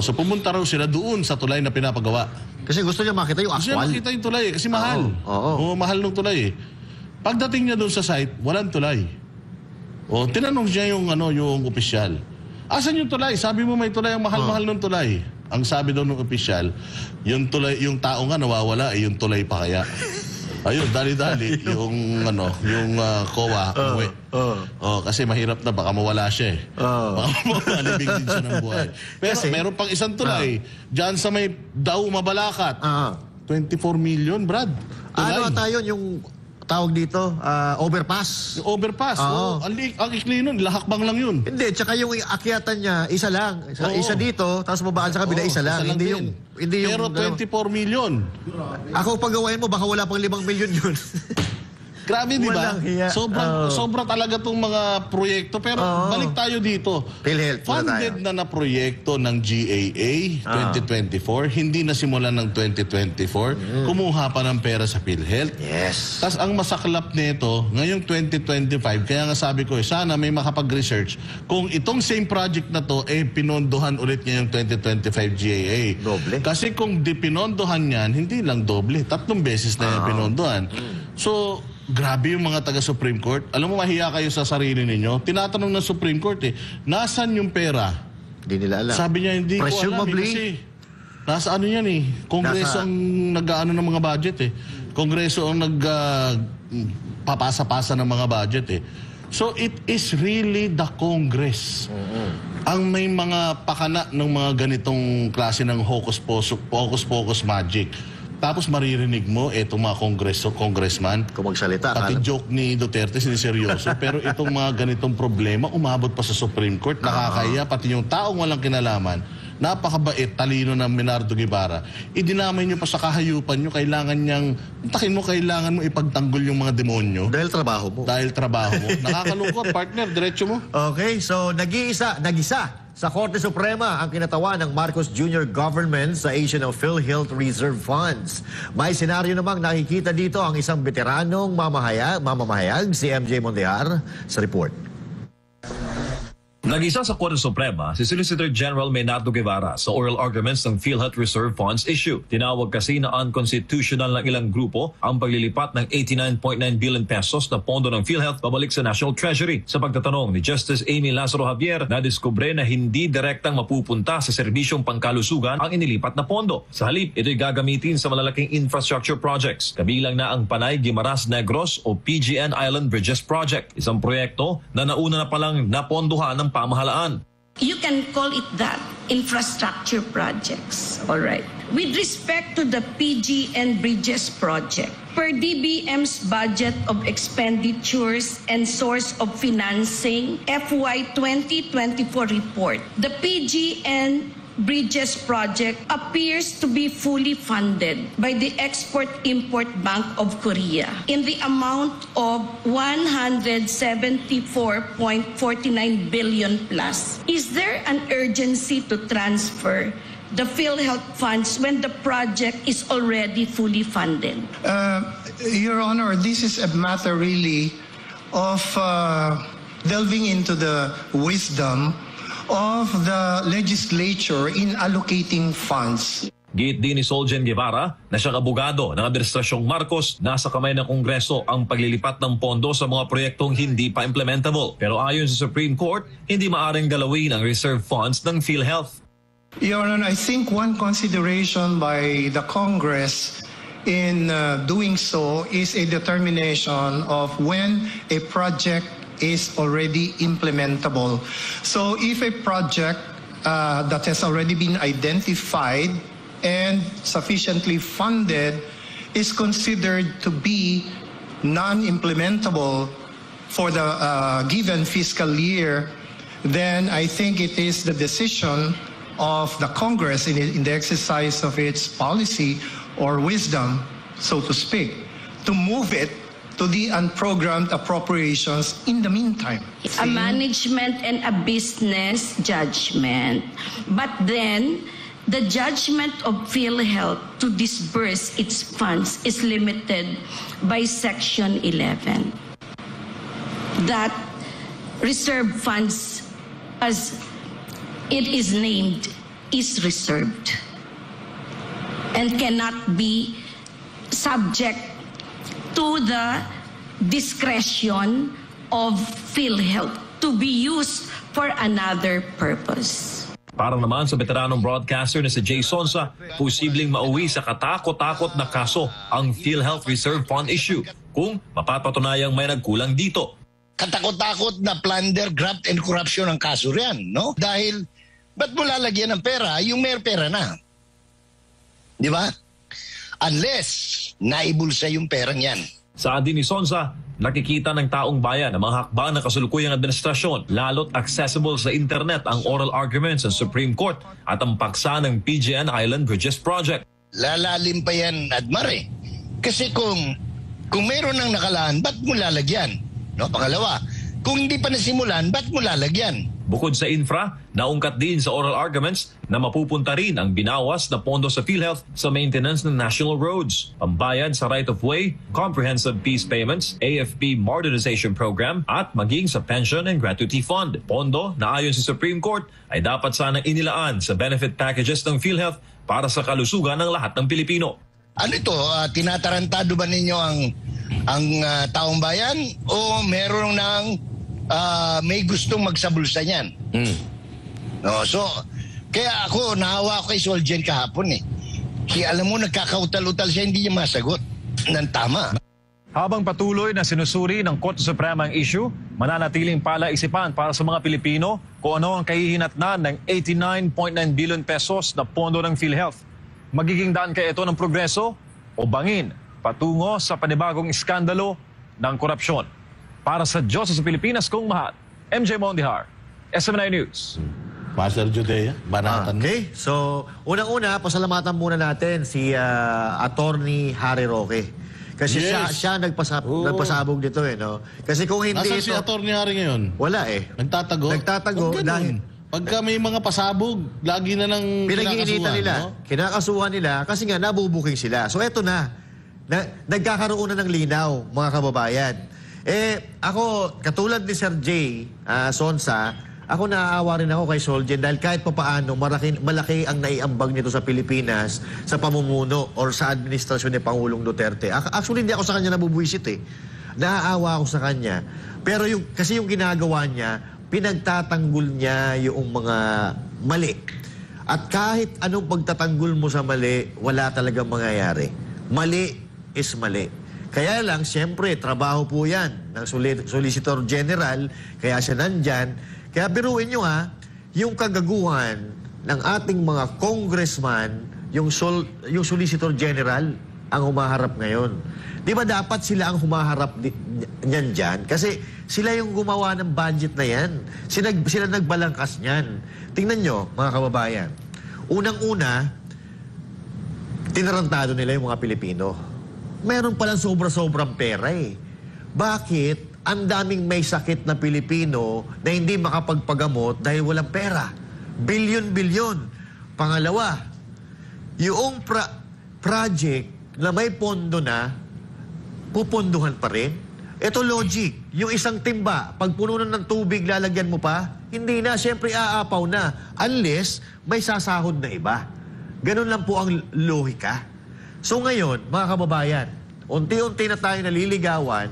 So pumunta raw sila doon sa tulay na pinapagawa. Kasi gusto niya makita yung actual. Gusto niya makita yung tulay kasi mahal. Mahal ng tulay Pagdating niya doon sa site, walang tulay. Tinanong siya yung opisyal. Asan yung tulay? Sabi mo may tulay, ang mahal-mahal ng tulay. Ang sabi daw ng opisyal, yung tao nga nawawala, yung tulay pa kaya. Ayun, dali-dali, yung COA, umuwi. Kasi mahirap na, baka mawala siya eh. Baka malibig din siya ng buhay. Pero meron pang isang tulay, dyan sa may Dao Mabalacat, 24 million, Brad. Ano tayo yung tawag dito, overpass. Yung overpass. Ang ikli nun, lahakbang lang yun. Hindi, tsaka yung akyatan niya, isa lang. Isa dito, tapos babaan sa kabila, isa lang. Hindi yung pero 24 million. Ako paggawain mo, baka wala pang 5 million yun. Grabe, di ba? Walang hiya. Sobra talaga tong mga proyekto. Pero balik tayo dito. PhilHealth muna Funded tayo. na proyekto ng GAA 2024, hindi nasimulan ng 2024, kumuha pa ng pera sa PhilHealth. Yes. Tapos ang masaklap nito, ngayong 2025, kaya nga sabi ko, sana may makapag-research kung itong same project na to, pinondohan ulit niya yung 2025 GAA. Doble. Kasi kung di pinondohan yan, hindi lang doble, 3 beses na yan pinondohan. So, grabe yung mga taga-Supreme Court. Alam mo, mahiya kayo sa sarili ninyo. Tinatanong ng Supreme Court nasan yung pera? Hindi nila alam. Sabi niya, hindi ko alam Presumably, kasi nasa ano yan Kongreso ang nag-ano ng mga budget Kongreso ang papasa-pasa ng mga budget So it is really the Congress ang may mga pakana ng mga ganitong klase ng hocus-pocus magic. Tapos maririnig mo itong mga congressman. kung magsalita. Pati akala- joke ni Duterte, siniseryoso. Pero itong mga ganitong problema, umabot pa sa Supreme Court. Nakakaya, pati yung taong walang kinalaman, napakabait, talino ng Menardo Guevara. Idinamay nyo pa sa kahayupan nyo, kailangan mo ipagtanggol yung mga demonyo. Dahil trabaho mo. Dahil trabaho mo. Nakakalungkot, partner, diretso mo. Okay, so nag-isa sa Korte Suprema ang kinatawan ng Marcos Jr. government sa issue ng PhilHealth Reserve Funds. May senaryo namang nakikita dito ang isang veteranong mamamahayag, si MJ Mondejar, sa report. Nag-isa sa Korte Suprema si Solicitor General Menardo Guevara sa oral arguments ng PhilHealth Reserve Funds issue. Tinawag kasi na unconstitutional ng ilang grupo ang paglilipat ng 89.9 billion pesos na pondo ng PhilHealth pabalik sa National Treasury. Sa pagtatanong ni Justice Amy Lazaro Javier, nadiskubre na hindi direktang mapupunta sa serbisyong pangkalusugan ang inilipat na pondo. Sa halip, ito'y gagamitin sa malalaking infrastructure projects. Kabilang na ang Panay Guimaras Negros o PGN Island Bridges Project. Isang proyekto na nauna na palang napondohan ng pamahalaan. You can call it that, infrastructure projects, all right. With respect to the PGN Bridges project, per DBM's budget of expenditures and source of financing, FY 2024 report, the PGN Bridges project appears to be fully funded by the Export-Import Bank of Korea in the amount of 174.49 billion plus. Is there an urgency to transfer the PhilHealth funds when the project is already fully funded? Your Honor, this is a matter really of delving into the wisdom of the legislature in allocating funds. Giit din ni Solgen Guevara na siyang abogado ng Administrasyong Marcos, nasa kamay ng Kongreso ang paglilipat ng pondo sa mga proyektong hindi pa implementable. Pero ayon sa Supreme Court, hindi maaring galawin ang reserve funds ng PhilHealth. Your Honor, I think one consideration by the Congress in doing so is a determination of when a project is already implementable. So if a project that has already been identified and sufficiently funded is considered to be non-implementable for the given fiscal year, then I think it is the decision of the Congress in the exercise of its policy or wisdom, so to speak, to move it to the unprogrammed appropriations in the meantime. A management and a business judgment. But then, the judgment of PhilHealth to disburse its funds is limited by Section 11. That reserve funds, as it is named, is reserved and cannot be subject to the discretion of PhilHealth to be used for another purpose. Para naman sa veteranong broadcaster na si Jay Sonsa, posibleng mauwi sa katakot-takot na kaso ang PhilHealth Reserve Fund issue kung mapapatunayang may nagkulang dito. Katakot-takot na plunder, graft, and corruption ang kaso riyan, no? Dahil, ba't mo lalagyan ng pera yung may pera na? Di ba? Unless naibulsa yung perang yan. Sa din ni Sonsa, nakikita ng taong bayan ang mga hakbang ng kasulukuyang administrasyon, lalo't accessible sa internet ang oral arguments ng Supreme Court at ang paksa ng PGN Island Bridges Project. Lalalim pa yan, Admar eh. Kasi kung Kung mayroon nang nakalaan, ba't mo lalagyan? No? Pangalawa, kung hindi pa nasimulan, ba't mo lalagyan? Bukod sa infra, naungkat din sa oral arguments na mapupunta rin ang binawas na pondo sa PhilHealth sa maintenance ng national roads, pambayad sa right-of-way, comprehensive peace payments, AFP modernization program at maging sa pension and gratuity fund. Pondo na ayon sa Supreme Court ay dapat sanang inilaan sa benefit packages ng PhilHealth para sa kalusugan ng lahat ng Pilipino. Ano ito? Tinatarantado ba ninyo ang taong bayan o meron ng may gustong magsabulsa niyan? No, so kaya ako naawa ako kay Soljen kahapon eh. Kaya alam mo nagkakautal-utal siya, hindi niya masagot ng tama. Habang patuloy na sinusuri ng Korte Suprema ang issue, mananatiling palaisipan para sa mga Pilipino kung ano ang kahihinatnan ng 89.9 billion pesos na pondo ng PhilHealth. Magiging daan kaya ito ng progreso o bangin patungo sa panibagong iskandalo ng korupsyon. Para sa Diyos sa Pilipinas kong mahal, MJ Mondihar, SMNI News. Master Judea, banatan. Okay, so unang-una, pasalamatan muna natin si Attorney Harry Roque. Kasi siya nagpasabog dito eh, no? Kasi kung hindi Nasaan si Attorney Harry ngayon? Wala eh. Nagtatago? Nagtatago dahil pagka may mga pasabog, lagi na lang pinag-iinitan nila, no? kinakasuhan nila kasi nga nabubuking sila. So eto na nagkakaroon na ng linaw, mga kababayan. Ako, katulad ni Sir Jay Sonsa, ako naaawa rin ako kay Soljen dahil kahit papaano malaki ang naiambag nito sa Pilipinas sa pamumuno or sa administrasyon ni Pangulong Duterte. Actually, hindi ako sa kanya nabubwisit eh. Naaawa ako sa kanya. Pero kasi yung ginagawa niya, pinagtatanggol niya yung mga mali. At kahit anong pagtatanggol mo sa mali, wala talagang mangyayari. Mali is mali. Kaya lang, siyempre, trabaho po yan ng Solicitor General, kaya siya nandyan. Kaya biruin nyo yung kagaguhan ng ating mga congressman, yung Solicitor General, ang humaharap ngayon. Di ba dapat sila ang humaharap niyan dyan? Kasi sila yung gumawa ng budget na yan. Sila nagbalangkas niyan. Tingnan nyo, mga kababayan. Unang-una, tinarantado nila yung mga Pilipino. Meron palang sobra-sobrang pera eh. Bakit ang daming may sakit na Pilipino na hindi makapagpagamot dahil walang pera? Bilyon-bilyon. Pangalawa, yung project na may pondo na, puponduhan pa rin. Ito logic. Yung isang timba, pag puno na ng tubig, lalagyan mo pa? Hindi na. Siyempre, aapaw na. Unless may sasahod na iba. Ganun lang po ang lohika. So ngayon, mga kababayan, unti-unti na tayo naliligawan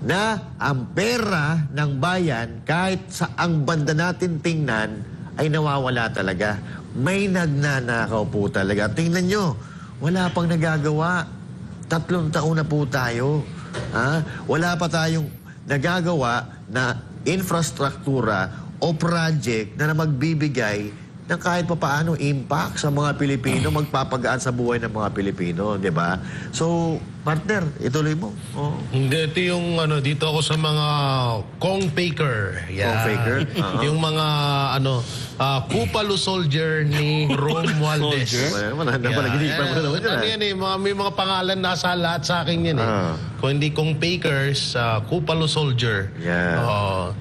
na ang pera ng bayan, kahit sa ang banda natin tingnan, ay nawawala talaga. May nagnanakaw po talaga. Tingnan nyo, wala pang nagagawa. 3 taon na po tayo. Wala pa tayong nagagawa na infrastruktura o project na magbibigay ng kahit pa paano impact sa mga Pilipino, magpapagaan sa buhay ng mga Pilipino, di ba? So, partner, ituloy mo. Hindi, ito yung dito ako sa mga Kong-Faker. Kong-Faker? Yung mga Kupalo soldier ni Romualdez. May mga pangalan nasa lahat sa akin yan eh. Kung hindi Kong-Fakers, Kupalo soldier.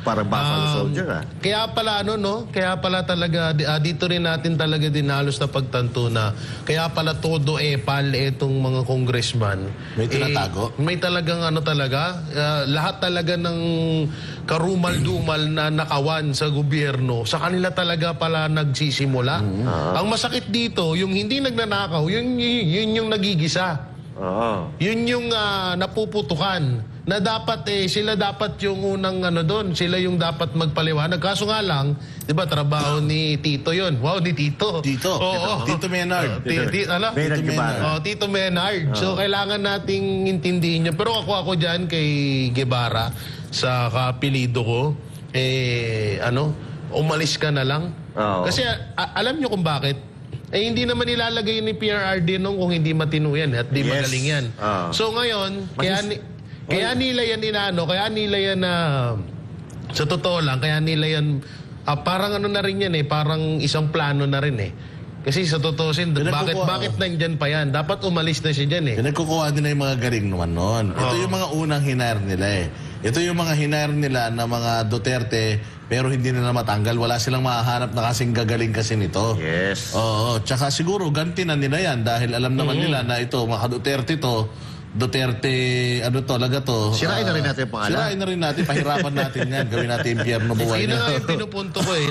Parang Buffalo soldier Kaya pala kaya pala talaga dito rin natin talaga dinalos na pagtanto na kaya pala todo epal itong mga congressman. May tinatago? May talagang lahat talaga ng karumal-dumal na nakawan sa gobyerno, sa kanila talaga pala nagsisimula. Ang masakit dito, yung hindi nagnanakaw, yun yung nagigisa. Yun yung napuputukan. Na dapat sila dapat yung unang doon, sila yung dapat magpaliwanag. Kaso nga lang, 'di ba trabaho ni Tito 'yon. Wow, ni Tito. Tito Menard. Tito Menard. So kailangan nating intindihin niya. Pero ako diyan kay Guevara sa kaapelido ko, umalis ka na lang. Kasi alam niyo kung bakit? Hindi naman ilalagay ni PRRD kung hindi matino yan at di magaling yan. So ngayon, kaya nila yan sa totoo lang, kaya nila yan, parang na rin yan parang isang plano na rin Kasi sa tutusin, bakit nandyan pa yan? Dapat umalis na siya dyan eh. Pinagkukuha din na yung mga galing naman noon. Ito yung mga unang hinire nila eh. Ito yung mga hinire nila na mga Duterte pero hindi nila matanggal. Wala silang mahahanap na kasing gagaling kasi nito. Yes. Oo. Tsaka siguro ganti na nila yan dahil alam naman nila na ito, mga Duterte to, Duterte, ano talaga to. Sirain na rin natin yung pangalan. Sirain na rin natin, pahirapan natin yan. Gawin natin impyerno buhay Yun niya. na nga yung pinupunto ko eh,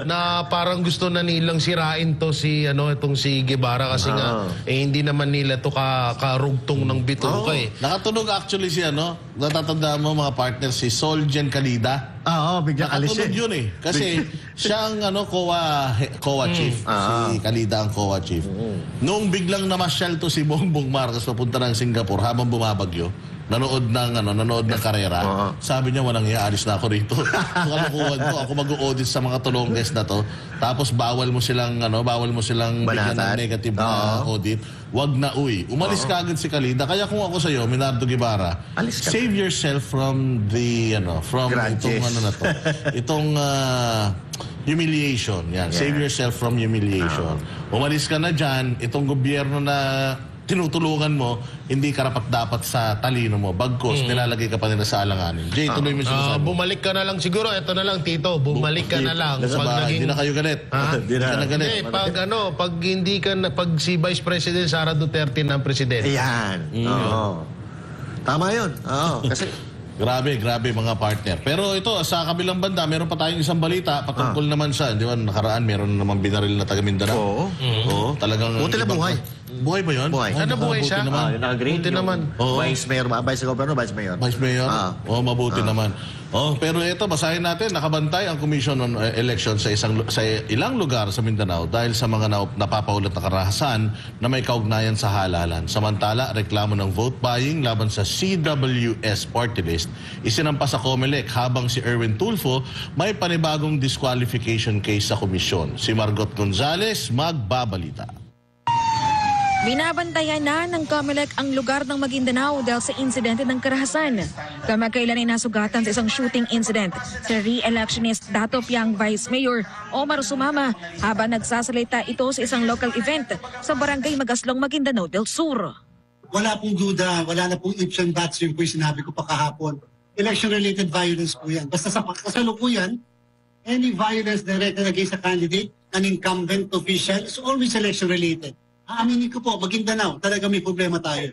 na parang gusto na nilang sirain to si, itong si Guevara kasi nga, hindi naman nila to karugtong ng bituka eh. Nakatunog actually si natatandaan mo mga partner, si Solgen Calida. Biglang alis Nakatunog yun eh. Kasi siya ang COA chief. Si Calida ang COA chief. Noong biglang namasyal to si Bongbong Marcos papunta ng Singapore habang bumabagyo, nanood ng karera. Sabi niya, walang alis na ako rito. Kalukuhan to. Ako mag-audit sa mga tulongges na to. Tapos bawal mo silang bigyan ng negative na audit. Wag na umalis ka agad si Calida. Kaya kung ako sa iyo, Minardo Guevara, save yourself from the itong humiliation. Yan. Save yourself from humiliation. Umalis ka na diyan, itong gobyerno na tinutulungan mo, hindi karapat-dapat sa talino mo. Bagkos, nilalagay ka pa nila sa alanganin. Jay, tuloy mo sinasabi. Bumalik ka na lang siguro. Ito na lang, Tito. Bumalik ka na lang. Hindi na kayo galit. Hindi na galit. Pag si Vice President Sara Duterte ng presidente. Ayan. Tama yun. Kasi Grabe mga partner. Pero ito, sa kabilang banda, meron pa tayong isang balita patungkol naman sa, di ba, nakaraan, meron naman binaril na taga Mindanao. Oo. Talagang... Buti na buhay. Buhay ba yun? Buhay. Ano buhay siya? Buti naman. Vice Mayor, Vice Governor, Vice Mayor. Vice Mayor? Mabuti naman. Pero ito, basahin natin, nakabantay ang Commission on Election sa ilang lugar sa Mindanao dahil sa mga napapaulat na karahasan na may kaugnayan sa halalan. Samantala, reklamo ng vote buying laban sa CWS party list isinampa sa COMELEC habang si Erwin Tulfo may panibagong disqualification case sa komisyon. Si Margot Gonzales magbabalita. Binabantayan na ng COMELEC ang lugar ng Maguindanao dahil sa insidente ng karahasan. Kamakailan ay nasugatan sa isang shooting incident si re-electionist Dato Piang Vice Mayor Omar Sumama habang nagsasalita ito sa isang local event sa Barangay Magaslong, Maguindanao del Sur. Wala pong duda, wala na pong ifs and buts, yun po yung sinabi ko pa kahapon. Election-related violence po yan. Basta sa kasalukuyan, any violence directed against a candidate, an incumbent official, is always election-related. Aaminin ko po, Maguindanao, talaga may problema tayo.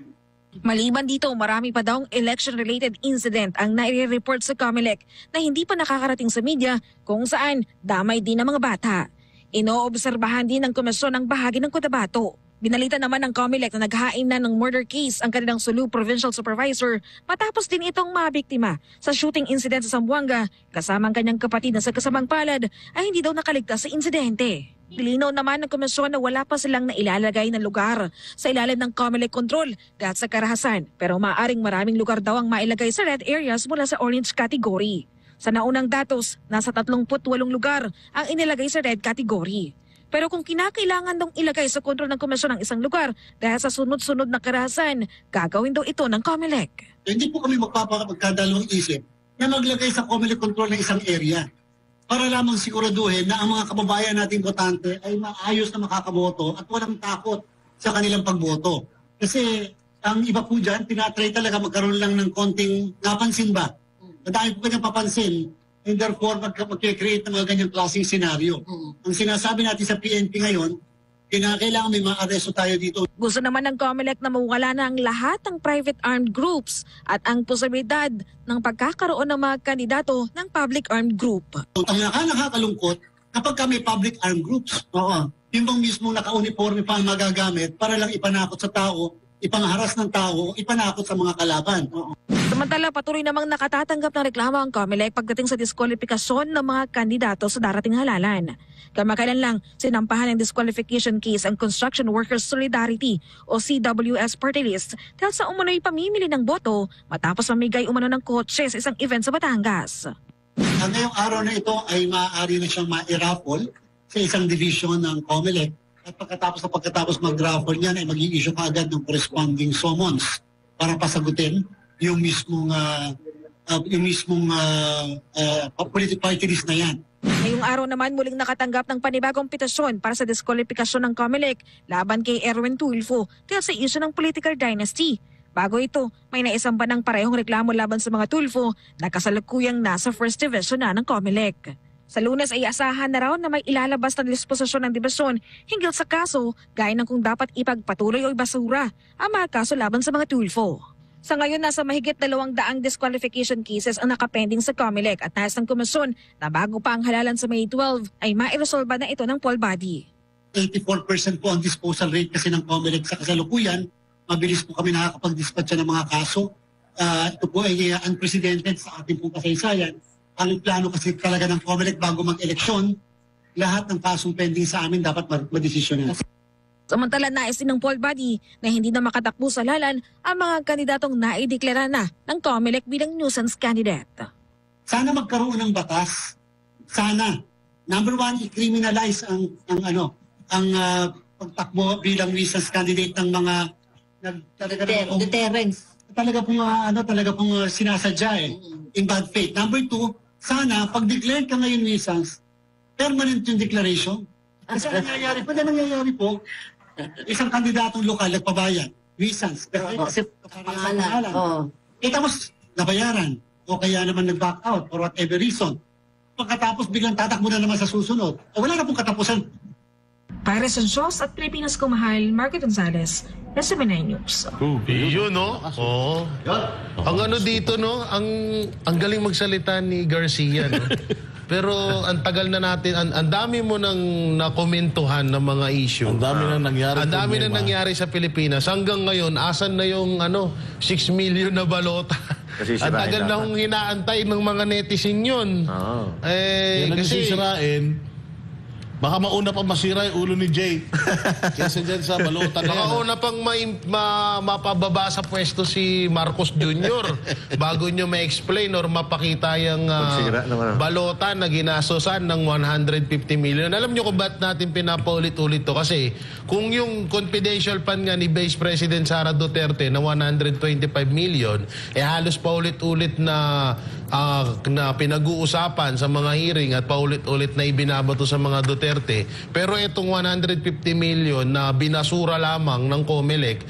Maliban dito, marami pa daw election-related incident ang nai-report sa COMELEC na hindi pa nakakarating sa media kung saan damay din ang mga bata. Inoobserbahan din ng komisyon ang bahagi ng Cotabato. Binalita naman ng COMELEC na naghain na ng murder case ang kanilang Sulu Provincial Supervisor matapos din itong mabiktima sa shooting incident sa Zamboanga kasama ang kanyang kapatid na sa kasamang palad ay hindi daw nakaligtas sa insidente. Nilinaw naman ng komisyon na wala pa silang nailalagay na lugar sa ilalim ng COMELEC control dahil sa karahasan pero maaaring maraming lugar daw ang mailagay sa red areas mula sa orange category. Sa naunang datos, nasa 38 lugar ang inilagay sa red category. Pero kung kinakailangan dong ilagay sa kontrol ng komisyon ng isang lugar dahil sa sunod-sunod na karahasan, gagawin daw ito ng COMELEC. Hindi po kami magkadalawang isip na maglagay sa COMELEC control ng isang area para lamang siguraduhin na ang mga kababayan nating botante ay maayos na makakaboto at walang takot sa kanilang pagboto. Kasi ang iba po dyan, tinatry talaga magkaroon lang ng konting napansin ba? Madami po kanyang papansin and therefore mag-create ng mga ganyang klaseng senaryo. Ang sinasabi natin sa PNP ngayon, kinakailangan may maaresto tayo dito. Gusto naman ng COMELEC na mawala na ang lahat ng private armed groups at ang posibilidad ng pagkakaroon ng mga kandidato ng public armed group. Ang nakakalungkot, kapag kami public armed groups, yung bang mismo naka-uniforme pa ang magagamit para lang ipanakot sa tao, ipangharas ng tao, ipanakot sa mga kalaban. Samantala, patuloy namang nakatatanggap ng reklamo ang COMELEC pagdating sa diskwalifikasyon ng mga kandidato sa darating halalan. Kamakailan lang, sinampahan ng disqualification case ang Construction Workers Solidarity o CWS party list dahil sa umunoy pamimili ng boto matapos mamigay umano ng kotse sa isang event sa Batangas. Ang ngayong araw na ito ay maaari na siyang ma-raffle sa isang division ng COMELEC at pagkatapos mag-raffle niyan ay mag-i-issue kaagad ng corresponding summons para pasagutin yung mismong political party list na yan. May Ngayong araw naman muling nakatanggap ng panibagong petisyon para sa diskwalifikasyon ng COMELEC laban kay Erwin Tulfo dahil sa isyu ng political dynasty. Bago ito, may naisamba ng parehong reklamo laban sa mga Tulfo na kasalukuyang nasa First Division na ng COMELEC. Sa Lunes ay asahan na raw na may ilalabas na disposisyon ng dibisyon hinggil sa kaso gaya ng kung dapat ipagpatuloy o ibasura ang mga kaso laban sa mga Tulfo. Sa ngayon, nasa mahigit 200 disqualification cases ang nakapending sa COMELEC at nais ng komisyon na bago pa ang halalan sa May 12 ay mairesolba na ito ng poll body. 84% po ang disposal rate kasi ng COMELEC sa kasalukuyan. Mabilis po kami nakakapag-dispatcha ng mga kaso. Ito po ay unprecedented sa ating pong kasaysayan. Ang plano kasi talaga ng COMELEC bago mag-eleksyon, lahat ng kasong pending sa amin dapat madesisyonan. Samantala, nais din ng poll body na hindi na makatakbo sa halalan ang mga kandidatong naideklara na ng COMELEC bilang nuisance candidate. Sana magkaroon ng batas. Sana. Number one, i-criminalize ang pagtakbo bilang nuisance candidate ng mga Deterrence. Talaga pong sinasadya in bad faith. Number two, sana pag-declare ka ngayon nuisance, permanent yung declaration. Kasi nangyayari po, isang kandidatong lokal nagpabayad, nuisance. Kasi pangalan. Tapos nabayaran o kaya naman nag-back out for whatever reason. Pagkatapos biglang tatakbo na naman sa susunod. Wala na pong katapusan. Para sa Diyos at Pilipinas Kumahal, Marco Gonzalez, SMN News. Yun, no? Oo. Ang ano dito, no? Ang galing magsalita ni Garcia, no? Pero ang tagal na natin, ang dami mo nang nakomentuhan ng mga issue. Ang dami na nangyari. Ang dami na nangyari sa Pilipinas. Hanggang ngayon, asan na yung 6 million na balota? Ang tagal na hong hinaantay ng mga netizen yun. Yan ang sisirain. Baka mauna pa masira yung ulo ni Jay. Kesa dyan sa balota na yan. Baka una pang mapababa sa pwesto si Marcos Jr. bago nyo ma-explain or mapakita yung balota na ginasosan ng 150 million. Alam nyo kung ba't natin pinapaulit-ulit to? Kasi kung yung confidential fund nga ni Vice President Sara Duterte na 125 million, halos paulit-ulit na pinag-uusapan sa mga hearing at paulit-ulit na ibinabato sa mga Duterte. Pero itong 150 million na binasura lamang ng COMELEC,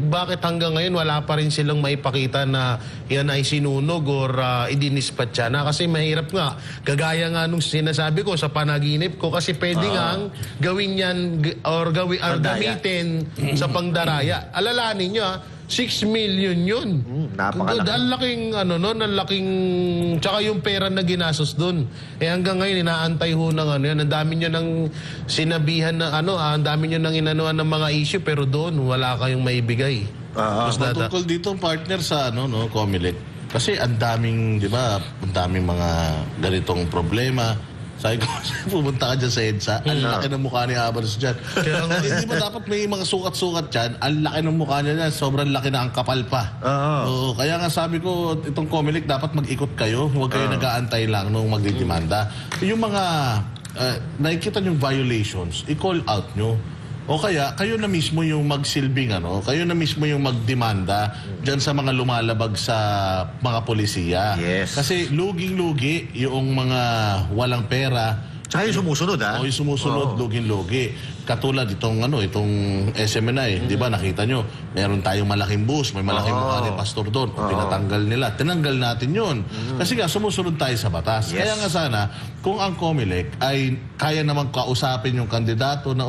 bakit hanggang ngayon wala pa rin silang maipakita na yan ay sinunog or idinispatcha na? Kasi mahirap nga. Kagaya nga nung sinasabi ko sa panaginip ko, kasi pwede nga gawin yan or gamitin sa pangdaraya. Alalanin nyo 6 million yun. Napakalaki. Ang laking, tsaka yung pera na ginastos dun. Hanggang ngayon, inaantay ho ng yan. Ang dami nyo nang sinabihan na ang dami nyo nang inanuan ng mga issue, pero doon, wala kayong maibigay. Tungkol dito, partner sa COMELEC. Kasi ang daming, di ba, ang daming mga ganitong problema. Sabi ko, pumunta ka dyan sa EDSA, ang laki ng mukha ni Abalos dyan. Hindi ba dapat may mga sukat-sukat dyan? Ang laki ng mukha niya dyan, sobrang laki na ang kapal pa. Kaya nga sabi ko, itong COMELEC dapat mag-ikot kayo, huwag kayo nag-aantay lang nung magdidemanda. Yung mga nakikita yung violations, i-call out nyo. O kaya, kayo na mismo yung magsilbing, kayo na mismo yung magdemanda dyan sa mga lumalabag sa mga polisiya. Yes. Kasi luging-lugi yung mga walang pera. Tsaka yung sumusunod, O yung sumusunod, luging-lugi. Katulad itong SMNI, di ba nakita nyo, meron tayong malaking bus, may malaking mukha ni Pastor doon. Pinatanggal nila, tinanggal natin yun. Kasi nga, sumusunod tayo sa batas. Yes. Kaya nga sana, kung ang COMELEC ay kaya naman kausapin yung kandidato na,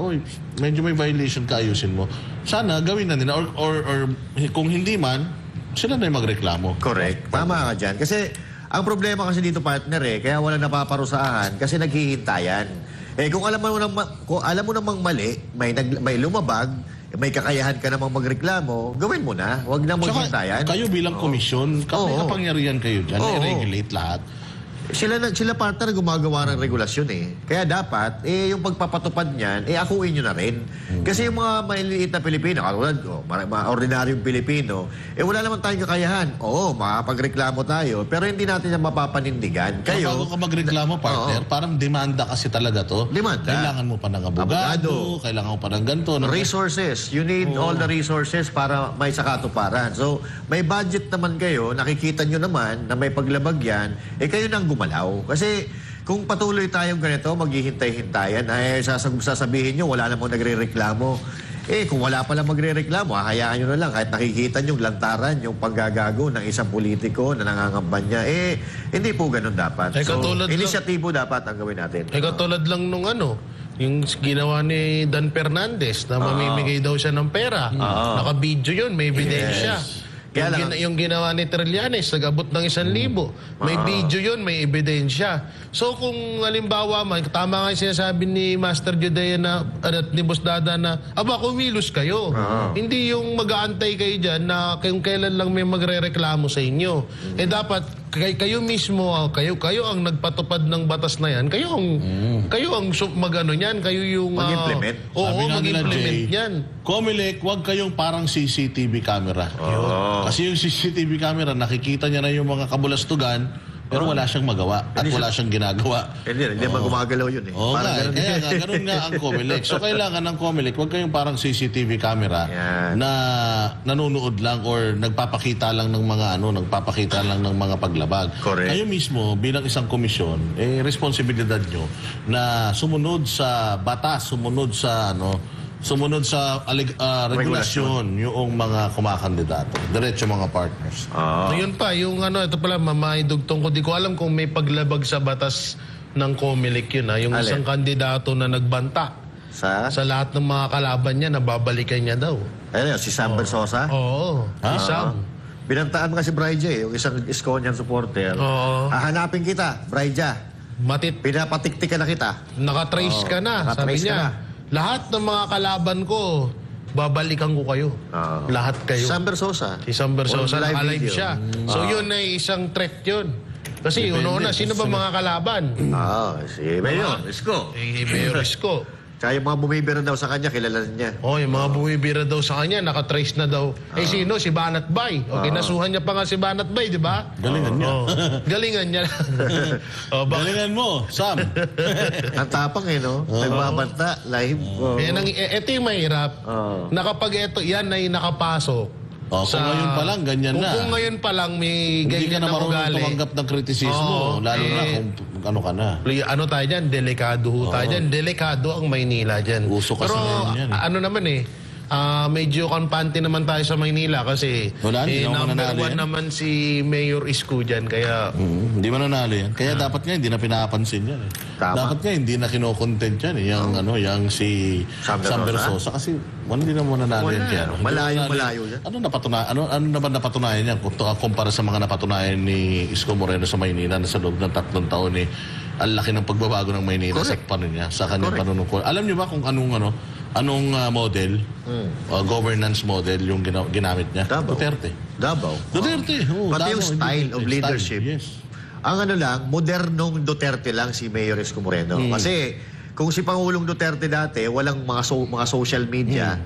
medyo may violation ka, ayusin mo. Sana gawin na nila, or kung hindi man, sila na yung magreklamo. Correct. Tama ka dyan. Kasi ang problema kasi dito, partner, kaya wala napaparusahan kasi naghihintayan. Kung alam mo namang mali, may lumabag, may kakayahan ka namang magreklamo, gawin mo na. Huwag na maghintayan. Kayo bilang komisyon, may kapangyarihan kayo dyan, i-regulate lahat. Sila partner gumagawa ng regulasyon Kaya dapat, yung pagpapatupad niyan, akuin nyo na rin. Kasi yung mga maliliit na Pilipino, katulad mga ordinaryong Pilipino, wala naman tayong kakayahan. Makapagreklamo tayo, pero hindi natin yan mapapanindigan. Bago ka magreklamo, partner, parang demanda kasi talaga to. Demanda. Kailangan mo pa ng abogado, kailangan mo pa ng ganito. Resources. You need all the resources para may sakatuparan. So, may budget naman kayo, nakikita nyo naman na may paglabag yan, kayo nang gumalaw. Kasi kung patuloy tayong ganito, maghihintay-hintayan, ay sasabihin nyo, wala namang nagre-reklamo. Kung wala palang magre-reklamo, hayaan nyo na lang. Kahit nakikita nyo lantaran, yung paggagago ng isang politiko na nangangampanya, hindi po ganun dapat. So, inisyatibo dapat ang gawin natin. Katulad lang nung yung ginawa ni Dan Fernandez na mamimigay daw siya ng pera. Naka-video yun, may ebidensya. Yung ginawa ni Trillanes, nag-abot ng 1,000. May video yun, may ebidensya. So kung halimbawa man, tama nga yung sinasabi ni Master Judea at ni Boss Dada na, kumilos kayo. Hindi yung mag-aantay kayo dyan na kung kailan lang may magre-reklamo sa inyo. Dapat kayo mismo, kayo ang nagpatupad ng batas na yan. Kayo ang mag-ano niyan, kayo yung mag-implement. Mag-implement yan. Comelec, huwag kayong parang CCTV camera. Kasi yung CCTV camera, nakikita niya na yung mga kabulastugan, pero wala siyang magawa at wala siyang ginagawa. Hindi ba gumagalaw yun Ganun nga ang Comelec. So kailangan ng Comelec, huwag kayong parang CCTV camera na nanonood lang or nagpapakita lang ng mga nagpapakita lang ng mga paglabag. Correct. Kayo mismo bilang isang komisyon, responsibilidad nyo na sumunod sa batas, sumunod sa regulasyon yung mga kumakandidato. Diretso mga partners. Yun pa, yung ito pala, mamaidugtong ko. Di ko alam kung may paglabag sa batas ng Comelec yun. Yung isang kandidato na nagbanta sa lahat ng mga kalaban niya, nababalikan niya daw. Si Sam Bersosa? Oo, si Sam. Binantaan kasi Braija yung isang Iskonian supporter. Hahanapin kita, Braija. Pinapatiktik ka na kita. Nakatrace ka na, sabi niya. Lahat ng mga kalaban ko, babalikan ko kayo. Lahat kayo. Si Sam Bersosa. Si Sam Bersosa, naka-live siya. So yun ay isang threat yun. Kasi una, sino ba mga kalaban? Si Mayor Isko. Si Mayor Isko. Kaya yung mga bumibira daw sa kanya, kilala niya. Yung mga bumibira daw sa kanya, nakatrace na daw. Sino? Si Banat Bay. Kinasuhan niya pa nga si Banat Bay, di ba? Galingan niya. Galingan niya. Galingan mo, Sam. Ang tapang no? Nagbabanta, live. Ito yung mahirap. Na kapag yan ay nakapasok, kung ngayon pa lang, ganyan na. Kung ngayon pa lang may ganyan na ugali. Hindi ka na marunong tumanggap ng kritisismo. Lalo na kung ano ka na. Tayo dyan, delikado tayo dyan. Delikado ang Maynila dyan. Uso kasi yan. Naman medyo kampante naman tayo sa Maynila kasi number 1 naman si Mayor Isko dyan. Kaya hindi mananalo yan. Kaya dapat nga hindi na pinapansin yan. Dapat nga hindi na kinokontent yan. Yung si Sam Bersosa. Kasi hindi na mananalo yan. Malayo yan. Ano naman napatunayan yan kumpara sa mga napatunayan ni Isko Moreno sa Maynila na sa loob ng 3 taon ang laki ng pagbabago ng Maynila sa kanyang panunungkul. Alam niyo ba kung anong model, governance model yung ginamit niya? Duterte. Duterte. Pati yung style of leadership. Yes. Ang modernong Duterte lang si Mayor Isko Moreno. Kasi kung si Pangulong Duterte dati, walang mga social media.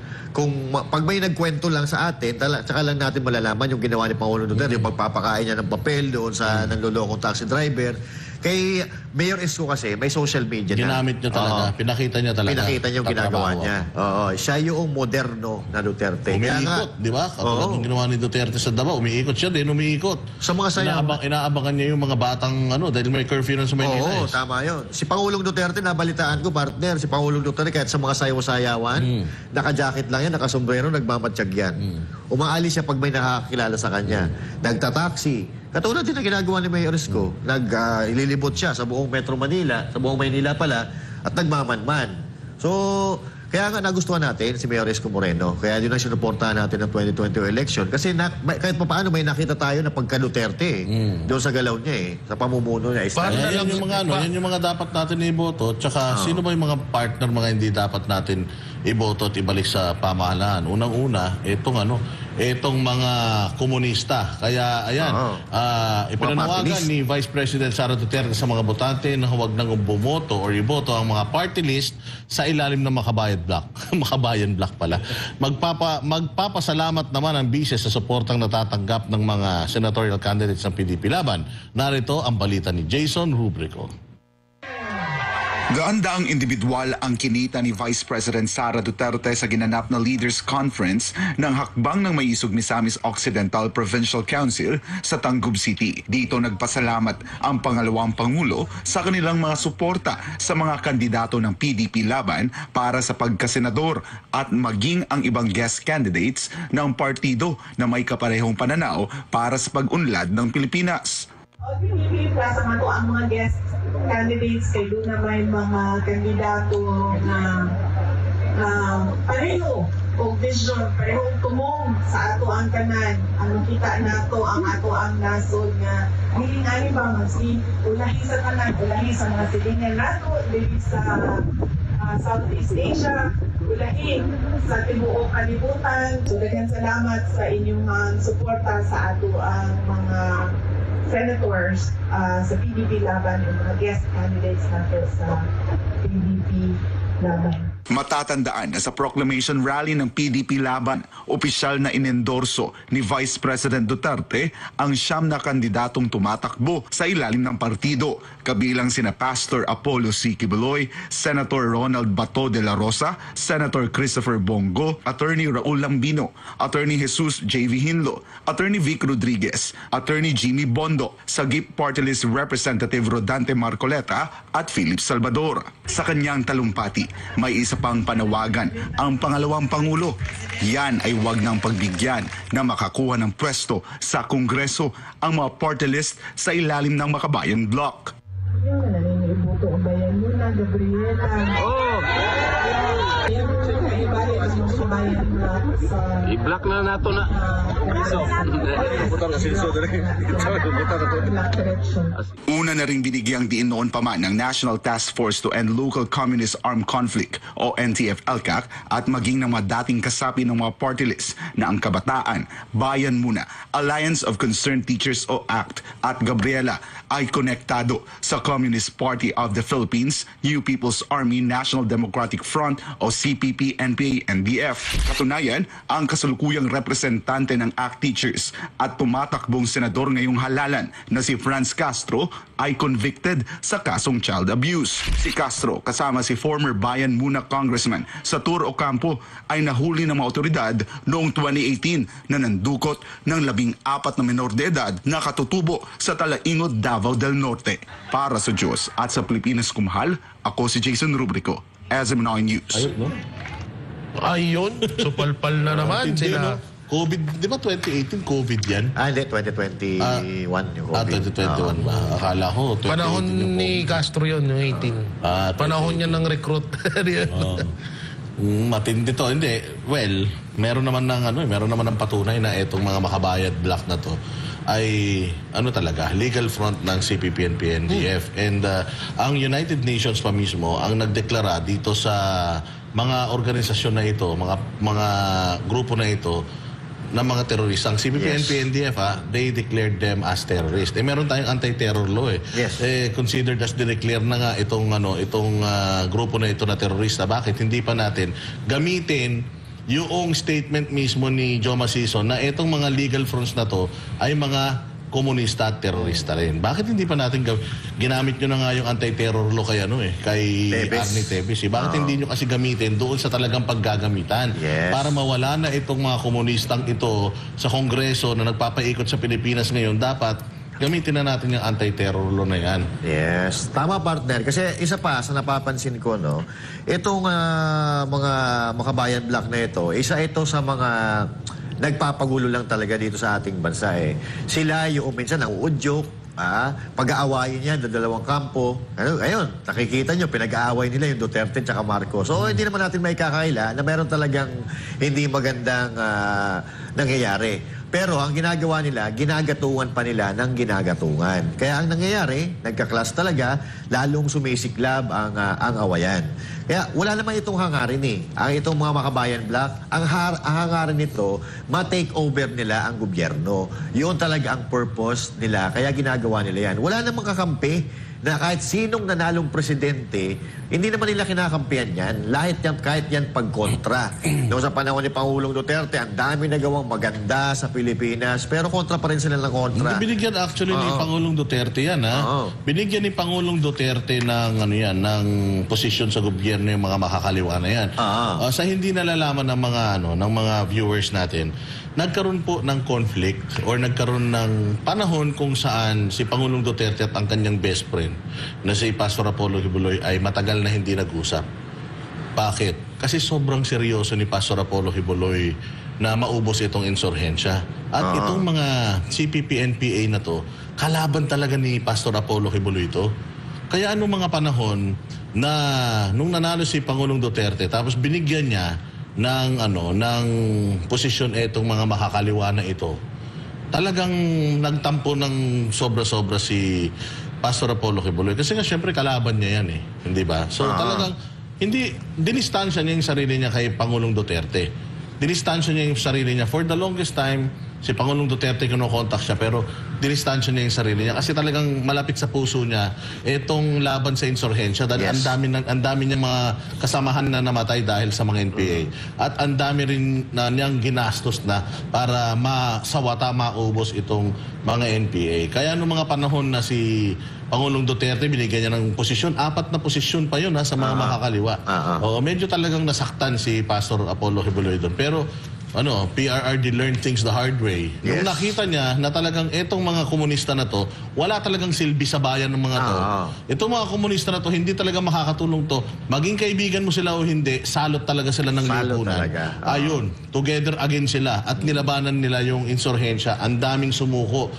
Pag may nagkwento lang sa atin, tsaka lang natin malalaman yung ginawa ni Pangulong Duterte, yung pagpapakain niya ng papel doon sa nanlolokong taxi driver. Kay Mayor Isko kasi, may social media Ginamit niya talaga. Pinakita niya talaga. Pinakita niya yung ginagawa niya. Siya yung moderno na Duterte. Umiikot, di ba? Kapag yung ginawa ni Duterte sa Davao, umiikot siya din, umiikot. Sa mga sayaw. Inaabangan niya yung mga batang, dahil may curfew na sa Maynila. Tama yun. Si Pangulong Duterte, nabalitaan ko, partner, si Pangulong Duterte, kahit sa mga sayaw-sayawan, naka-jacket lang yan, naka-sombrero, nagmamatsyag yan. Umaalis siya pag may nakakilala sa kanya. Nagtataksi. Katulad din na ginagawa ni Mayor Isko. Ililibot siya sa buong Metro Manila, sa buong Maynila pala, at nagmamanman. So, kaya nga nagustuhan natin si Mayor Isko Moreno. Kaya yun ang sinuportahan natin ng 2022 election. Kasi kahit pa paano may nakita tayo na pagka-Duterte doon sa galaw niya sa pamumuno niya. Yan yung mga dapat natin iboto. Tsaka sino ba yung mga partner, mga hindi dapat natin iboto at ibalik sa pamahalaan? Unang-una, itong mga komunista. Kaya ayan, ipinanawagan ni Vice President Sara Duterte sa mga botante na huwag nang bumoto or iboto ang mga party list sa ilalim ng Makabayan Block. Makabayan Block pala. Magpapasalamat naman ang bise sa suportang natatanggap ng mga senatorial candidates ng PDP laban. Narito ang balita ni Jason Rubrico. Daan-daang individual ang kinita ni Vice President Sara Duterte sa ginanap na Leaders Conference ng hakbang ng Maisog Misamis Occidental Provincial Council sa Tangub City. Dito nagpasalamat ang pangalawang Pangulo sa kanilang mga suporta sa mga kandidato ng PDP laban para sa pagkasenador at maging ang ibang guest candidates ng partido na may kaparehong pananaw para sa pag-unlad ng Pilipinas. PDP plus ang ato ang mga guest candidates kay doon na may mga kandidato na pareho o vision, parehong tumong sa ato ang kanan. Ang makita nato ang ato ang nasod nga hilingali ba ulahi sa kanan, ulahi sa mga silingan nato, dili sa Southeast Asia, ulahi sa tibuok kalibutan. So daghang salamat sa inyong suporta sa ato ang mga senators sa PDP laban yung mga guest candidates natin sa PDP laban. Matatandaan na sa proclamation rally ng PDP laban, opisyal na inendorso ni Vice President Duterte ang 9 na kandidatong tumatakbo sa ilalim ng partido, kabilang sina Pastor Apollo C. Quiboloy, Senator Ronald Bato de la Rosa, Senator Christopher Bongo, Attorney Raul Lambino, Attorney Jesus J.V. Hinlo, Attorney Vic Rodriguez, Attorney Jimmy Bondo, Sagip Party List Representative Rodante Marcoleta at Philip Salvador. Sa kanyang talumpati, may isa pang panawagan ang pangalawang Pangulo. Yan ay wag ng pagbigyan na makakuha ng pwesto sa Kongreso ang mga party list sa ilalim ng Makabayan Bloc. I-block na nato na. Una na ring binigyang diin noon pa man ng National Task Force to End Local Communist Armed Conflict o NTF-ELCAC at maging ng mga dating kasapi ng mga party list na ang Kabataan, Bayan Muna, Alliance of Concerned Teachers o ACT at Gabriela ay konektado sa Communist Party of the Philippines, New People's Army National Democratic Front o CPP, NPA, NDF. Katunayan, ang kasalukuyang representante ng ACT Teachers at tumatakbong senador ngayong halalan na si Franz Castro ay convicted sa kasong child abuse. Si Castro kasama si former Bayan Muna Congressman Satur Ocampo ay nahuli ng mga otoridad noong 2018 na nandukot ng 14 na menor de edad na katutubo sa Talaingod, Davao del Norte. Para sa Diyos at sa Pilipinas kumahal, ako si Jason Rubrico, SM9 News. Ayun, supalpal na naman sila. COVID, di ba 2018 COVID yan? Hindi, 2021 yung COVID. 2021 ba? Akala ko 2018 panahon ni Castro yun, yung 18. Panahon niya ng recruit. Matindi to. Hindi. Well, meron naman ng patunay na itong mga Makabayan Bloc na to ay talaga legal front ng CPP, NPA, NDF. And ang United Nations pa mismo ang nagdeklara dito sa mga organisasyon na ito, mga grupo na ito ng mga terorista. Ang CPP, NPA, NDF, they declared them as terrorists. Meron tayong anti-terror law . Considered as declared na nga itong grupo na ito na terorista. Bakit hindi pa natin gamitin yung statement mismo ni Joma Sison na itong mga legal fronts na to ay mga komunista at terorista rin. Bakit hindi pa natin ginamit nyo na nga yung anti-terror law kay Arnie Tevez? Bakit hindi nyo kasi gamitin doon sa talagang paggagamitan? Para mawala na itong mga komunistang ito sa Kongreso na nagpapaikot sa Pilipinas ngayon, dapat gamitin na natin yung anti-terror law na yan. Yes. Tama, partner. Kasi isa pa sa napapansin ko, itong mga Makabayan Bloc na ito, isa ito sa mga nagpapagulo lang talaga dito sa ating bansa . Sila yung minsan nauudyok, pag-aawayin niya ng dalawang kampo. Ayun, nakikita nyo, pinag-aaway nila yung Duterte at Marcos. So, hindi naman natin may kakaila na meron talagang hindi magandang nangyayari. Pero ang ginagawa nila, ginagatungan pa nila ng ginagatungan. Kaya ang nangyayari, nagka-clash talaga, lalong sumisiklab ang awayan. Kaya wala naman itong hangarin . Ang itong mga Makabayan Bloc, ang hangarin nito, ma-take over nila ang gobyerno. Yun talaga ang purpose nila. Kaya ginagawa nila yan. Wala namang kakampi na kahit sinong nanalong presidente, hindi naman nila kinakampihan yan. Kahit yan pagkontra. Sa panahon ni Pangulong Duterte, ang dami nagawang maganda sa Pilipinas. Pilipinas. Pero kontra pa rin sila ng kontra. Hindi binigyan actually ni Pangulong Duterte yan, ha? Binigyan ni Pangulong Duterte ng ng posisyon sa gobyerno yung mga makakaliwa na yan. Sa hindi nalalaman ng mga ng mga viewers natin, nagkaroon po ng conflict or nagkaroon ng panahon kung saan si Pangulong Duterte at ang kanyang best friend na si Pastor Apollo Kibuloy ay matagal na hindi nag-usap. Bakit? Kasi sobrang seryoso ni Pastor Apollo Kibuloy na maubos itong insurhensya. At itong mga CPP-NPA na to, kalaban talaga ni Pastor Apollo Kibuloy ito. Kaya anong mga panahon na nung nanalo si Pangulong Duterte tapos binigyan niya ng ng posisyon itong mga makakaliwa na ito, talagang nagtampo ng sobra-sobra si Pastor Apollo Kibuloy. Kasi nga syempre kalaban niya yan hindi ba? So talagang hindi dinistansya niya yung sarili niya kay Pangulong Duterte. Dinistansya niya yung sarili niya. For the longest time, si Pangulong Duterte kinokontak siya pero dinistansya niya yung sarili niya kasi talagang malapit sa puso niya itong laban sa insurhensya dahil ang dami niyang mga kasamahan na namatay dahil sa mga NPA. At ang dami rin na niyang ginastos na para masawata, maubos itong mga NPA. Kaya noong mga panahon na si Pangulong Duterte, binigyan niya ng posisyon. 4 na posisyon pa yun sa mga makakaliwa. Medyo talagang nasaktan si Pastor Apollo Kibuloy doon. Pero PRRD learned things the hard way. Nung nakita niya na talagang etong mga komunista na to, wala talagang silbi sa bayan ng mga to. Itong mga komunista na to, hindi talaga makakatulong to. Maging kaibigan mo sila o hindi, salot talaga sila ng lipunan. Ayun, together again sila at nilabanan nila yung insurhensya. Ang daming sumuko.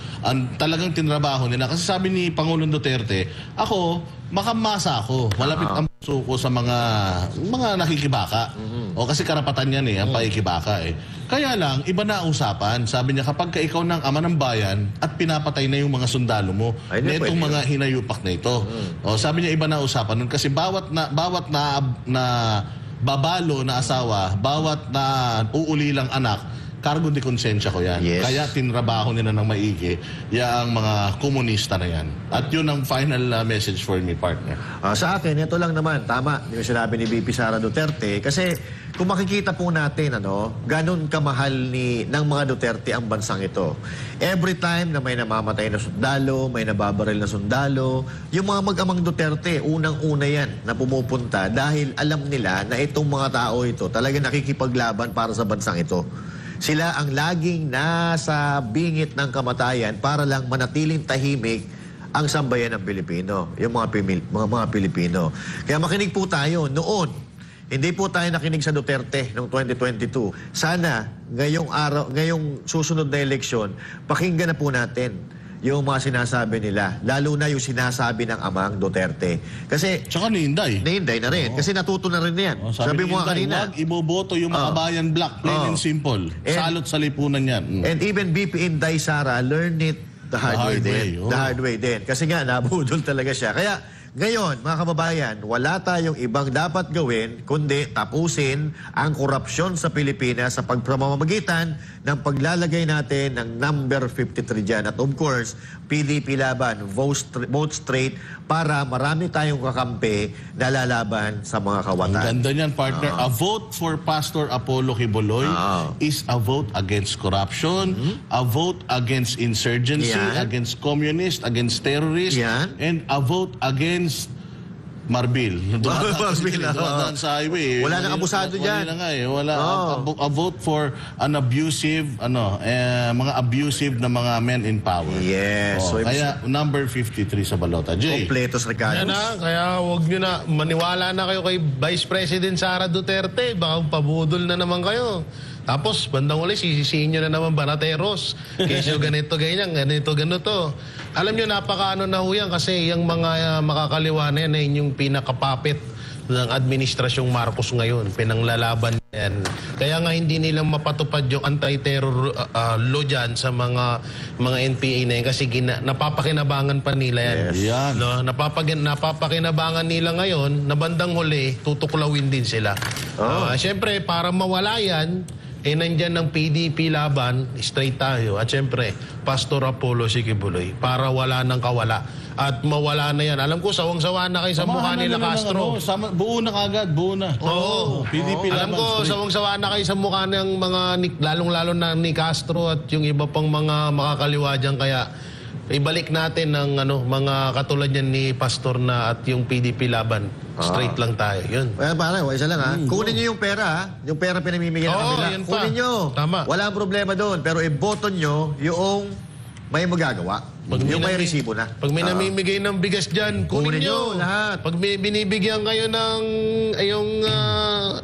Talagang tinrabaho nila. Kasi sabi ni Pangulong Duterte, ako, makamasa ako. Malapit ang puso ko sa mga nakikibaka. O kasi karapatan yan ang pakikibaka Kaya lang, iba na usapan. Sabi niya, kapag ikaw ng ama ng bayan at pinapatay na yung mga sundalo mo, na itong mga hinayupak na ito. Sabi niya, iba na usapan nun. Kasi bawat na babalo na asawa, bawat na uulilang anak, cargo de konsensya ko yan. Kaya tinrabaho nila ng maigi yung mga komunista na yan. At yun ang final message for me, partner. Sa akin, ito lang naman, tama, yung sinabi ni VP Sara Duterte. Kasi kung makikita po natin, ganun kamahal ng mga Duterte ang bansang ito. Every time na may namamatay na sundalo, may nababaril na sundalo, yung mga mag-amang Duterte, unang-una yan na pumupunta dahil alam nila na itong mga tao ito talaga nakikipaglaban para sa bansang ito. Sila ang laging nasa bingit ng kamatayan para lang manatiling tahimik ang sambayan ng Pilipino, yung mga Pilipino. Kaya makinig po tayo noon. Hindi po tayo nakinig sa Duterte noong 2022. Sana ngayong susunod na eleksyon, pakinggan na po natin yung mga sinasabi nila. Lalo na yung sinasabi ng amang Duterte. Kasi tsaka ni Inday. Ni Inday na rin. Kasi natuto na rin yan. Sabi mo kanina, wag iboboto yung mga bayan black. Plain and simple. Salot sa lipunan yan. And even BP Inday Sara learned it the hard way din. The hard way din. Kasi nga, nabudol talaga siya. Kaya, ngayon, mga kababayan, wala tayong ibang dapat gawin kundi tapusin ang korupsyon sa Pilipinas sa pagpamamagitan ng paglalagay natin ng number 53 dyan. At of course, PDP laban, vote straight para marami tayong kakampi na lalaban sa mga kawatan. Ang ganda niyan, partner. A vote for Pastor Apollo Kibuloy is a vote against corruption, a vote against insurgency, against communist, against terrorists, and a vote against Marbil. Dumadaan sa highway. Wala nang abusado dyan. Wala. A vote for an abusive, mga abusive na mga men in power. Yes. Kaya number 53 sa balota. Jay. Kompletos regalos. Kaya huwag nyo na, maniwala na kayo kay Vice President Sara Duterte. Baka pabudol na naman kayo. Tapos, bandang uli, sisisihin nyo na naman Banateros. Kesyo ganito, ganito. Alam nyo, napakaano na ho yan kasi yung mga makakaliwa na yan ay yung pinakapapit ng administrasyong Marcos ngayon. Pinanglalaban yan. Kaya nga hindi nilang mapatupad yung anti-terror law dyan sa mga NPA na yan kasi napapakinabangan pa nila yan. Napapakinabangan nila ngayon na bandang huli, tutuklawin din sila. Siyempre, para mawala yan, nandyan ng PDP laban, straight tayo. At syempre, Pastor Apollo Sikibuloy, para wala nang kawala. At mawala na yan. Alam ko, sawang-sawa na kayo sa mukha nila Castro. Buo na kagad, buo na. Oo. PDP Alam laban, ko, straight. sawang-sawa na kayo sa mukha ng mga, lalong-lalo na ni Castro at yung iba pang mga makakaliwa dyan. Kaya, ibalik natin ng mga katulad yan ni Pastor na at yung PDP laban. Straight lang tayo. Yun. Pare, isa lang ha. Kunin nyo yung pera ha. Yung pera pinamimigay ng kabila. yan pa. Kunin nyo. Tama. Wala ang problema doon. Pero iboto nyo yung may magagawa. Yung may resibo na. Pag may namimigay ng bigas dyan, kunin nyo. Lahat. Pag may binibigyan kayo ng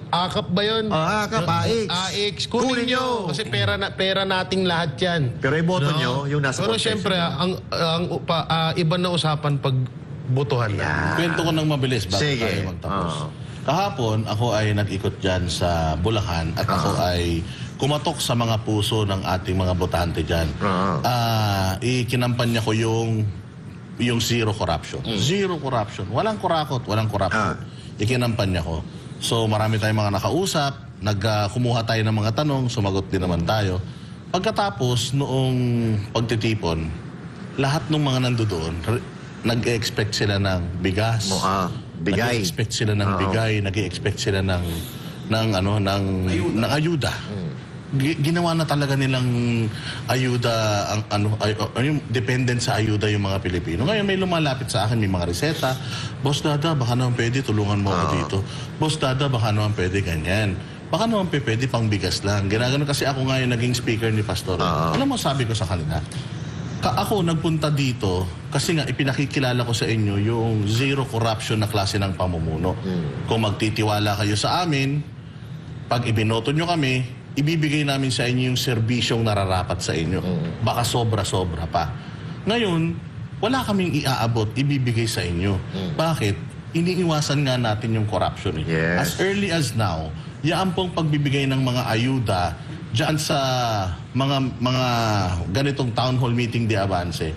akap ba yun? Akap, AX. AX, kunin nyo. Kasi pera nating lahat yan. Pero iboto nyo yung nasa Pero confession. syempre, iba na usapan pag botohan na. Kwento ko ng mabilis bago Sige. tayo magtapos. Kahapon, ako ay nag-ikot dyan sa Bulacan at ako ay kumatok sa mga puso ng ating mga botante dyan. Ikinampanya ko yung zero corruption. Zero corruption. Walang kurakot, walang corruption. Ikinampanya ko. So marami tayong mga nakausap, kumuha tayo ng mga tanong, sumagot din naman tayo. Pagkatapos noong pagtitipon, lahat ng mga nandoon, nag-expect sila ng bigas. Bigay. Nag-expect sila ng bigay, nag-expect sila ng ayuda. Ginawa na talaga nilang ayuda yung dependent sa ayuda yung mga Pilipino. Ngayon may lumalapit sa akin, may mga reseta. Boss Dada, baka naman pwede tulungan mo ako dito. Boss Dada, baka naman pwede ganyan. Baka naman pwede pang bigas lang. Ginagano kasi ako ngayon naging speaker ni Pastor. Alam mo, sabi ko sa kanila, ako nagpunta dito kasi nga ipinakikilala ko sa inyo yung zero corruption na klase ng pamumuno. Kung magtitiwala kayo sa amin, pag ibinoto nyo kami, ibibigay namin sa inyo yung serbisyong nararapat sa inyo. Baka sobra-sobra pa. Ngayon, wala kaming iaabot, ibibigay sa inyo. Bakit? Iniiwasan nga natin yung corruption. As early as now, yaan pong pagbibigay ng mga ayuda diyan sa mga ganitong town hall meeting de avance,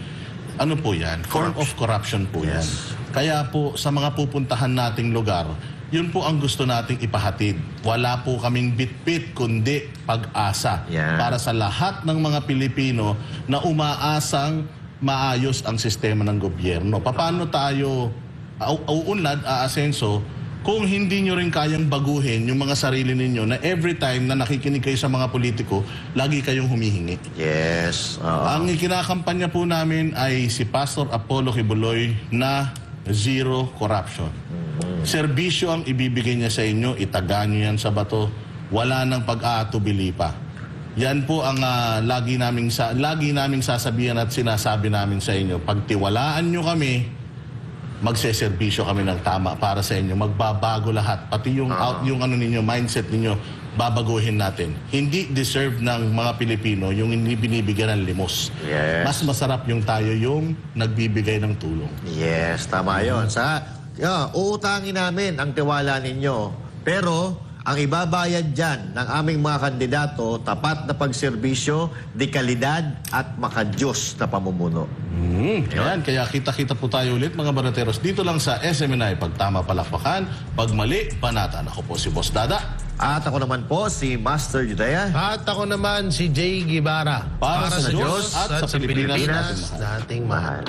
ano po yan? Form of corruption po yan. Kaya po sa mga pupuntahan nating lugar, yun po ang gusto nating ipahatid. Wala po kaming bitbit kundi pag-asa para sa lahat ng mga Pilipino na umaasang maayos ang sistema ng gobyerno. Paano tayo uunlad, aasenso, kung hindi nyo rin kayang baguhin yung mga sarili ninyo na every time na nakikinig kayo sa mga politiko, lagi kayong humihingi. Ang ikinakampanya po namin ay si Pastor Apollo Kibuloy na zero corruption. Serbisyo ang ibibigay niya sa inyo, itaga nyo yan sa bato, wala nang pag-aatubili pa. Yan po ang lagi naming sasabihan at sinasabi namin sa inyo. Pagtiwalaan nyo kami, magseserbisyo kami ng tama para sa inyo. Magbabago lahat. Pati yung mindset ninyo, babaguhin natin. Hindi deserve ng mga Pilipino yung hindi binibigyan ng limos. Mas masarap yung tayo yung nagbibigay ng tulong. Tama yun. Uutangin namin ang tiwala ninyo. Pero ang ibabayad dyan ng aming mga kandidato, tapat na pagserbisyo, dekalidad at makadiyos na pamumuno. Yan, kaya kita-kita po tayo ulit mga barateros dito lang sa SMNI. Pag tama palakpakan, pag mali, banatan. Ako po si Boss Dada. At ako naman po si Master Judea. At ako naman si Jay Guevara. Para sa Diyos at sa Pilipinas nating mahal.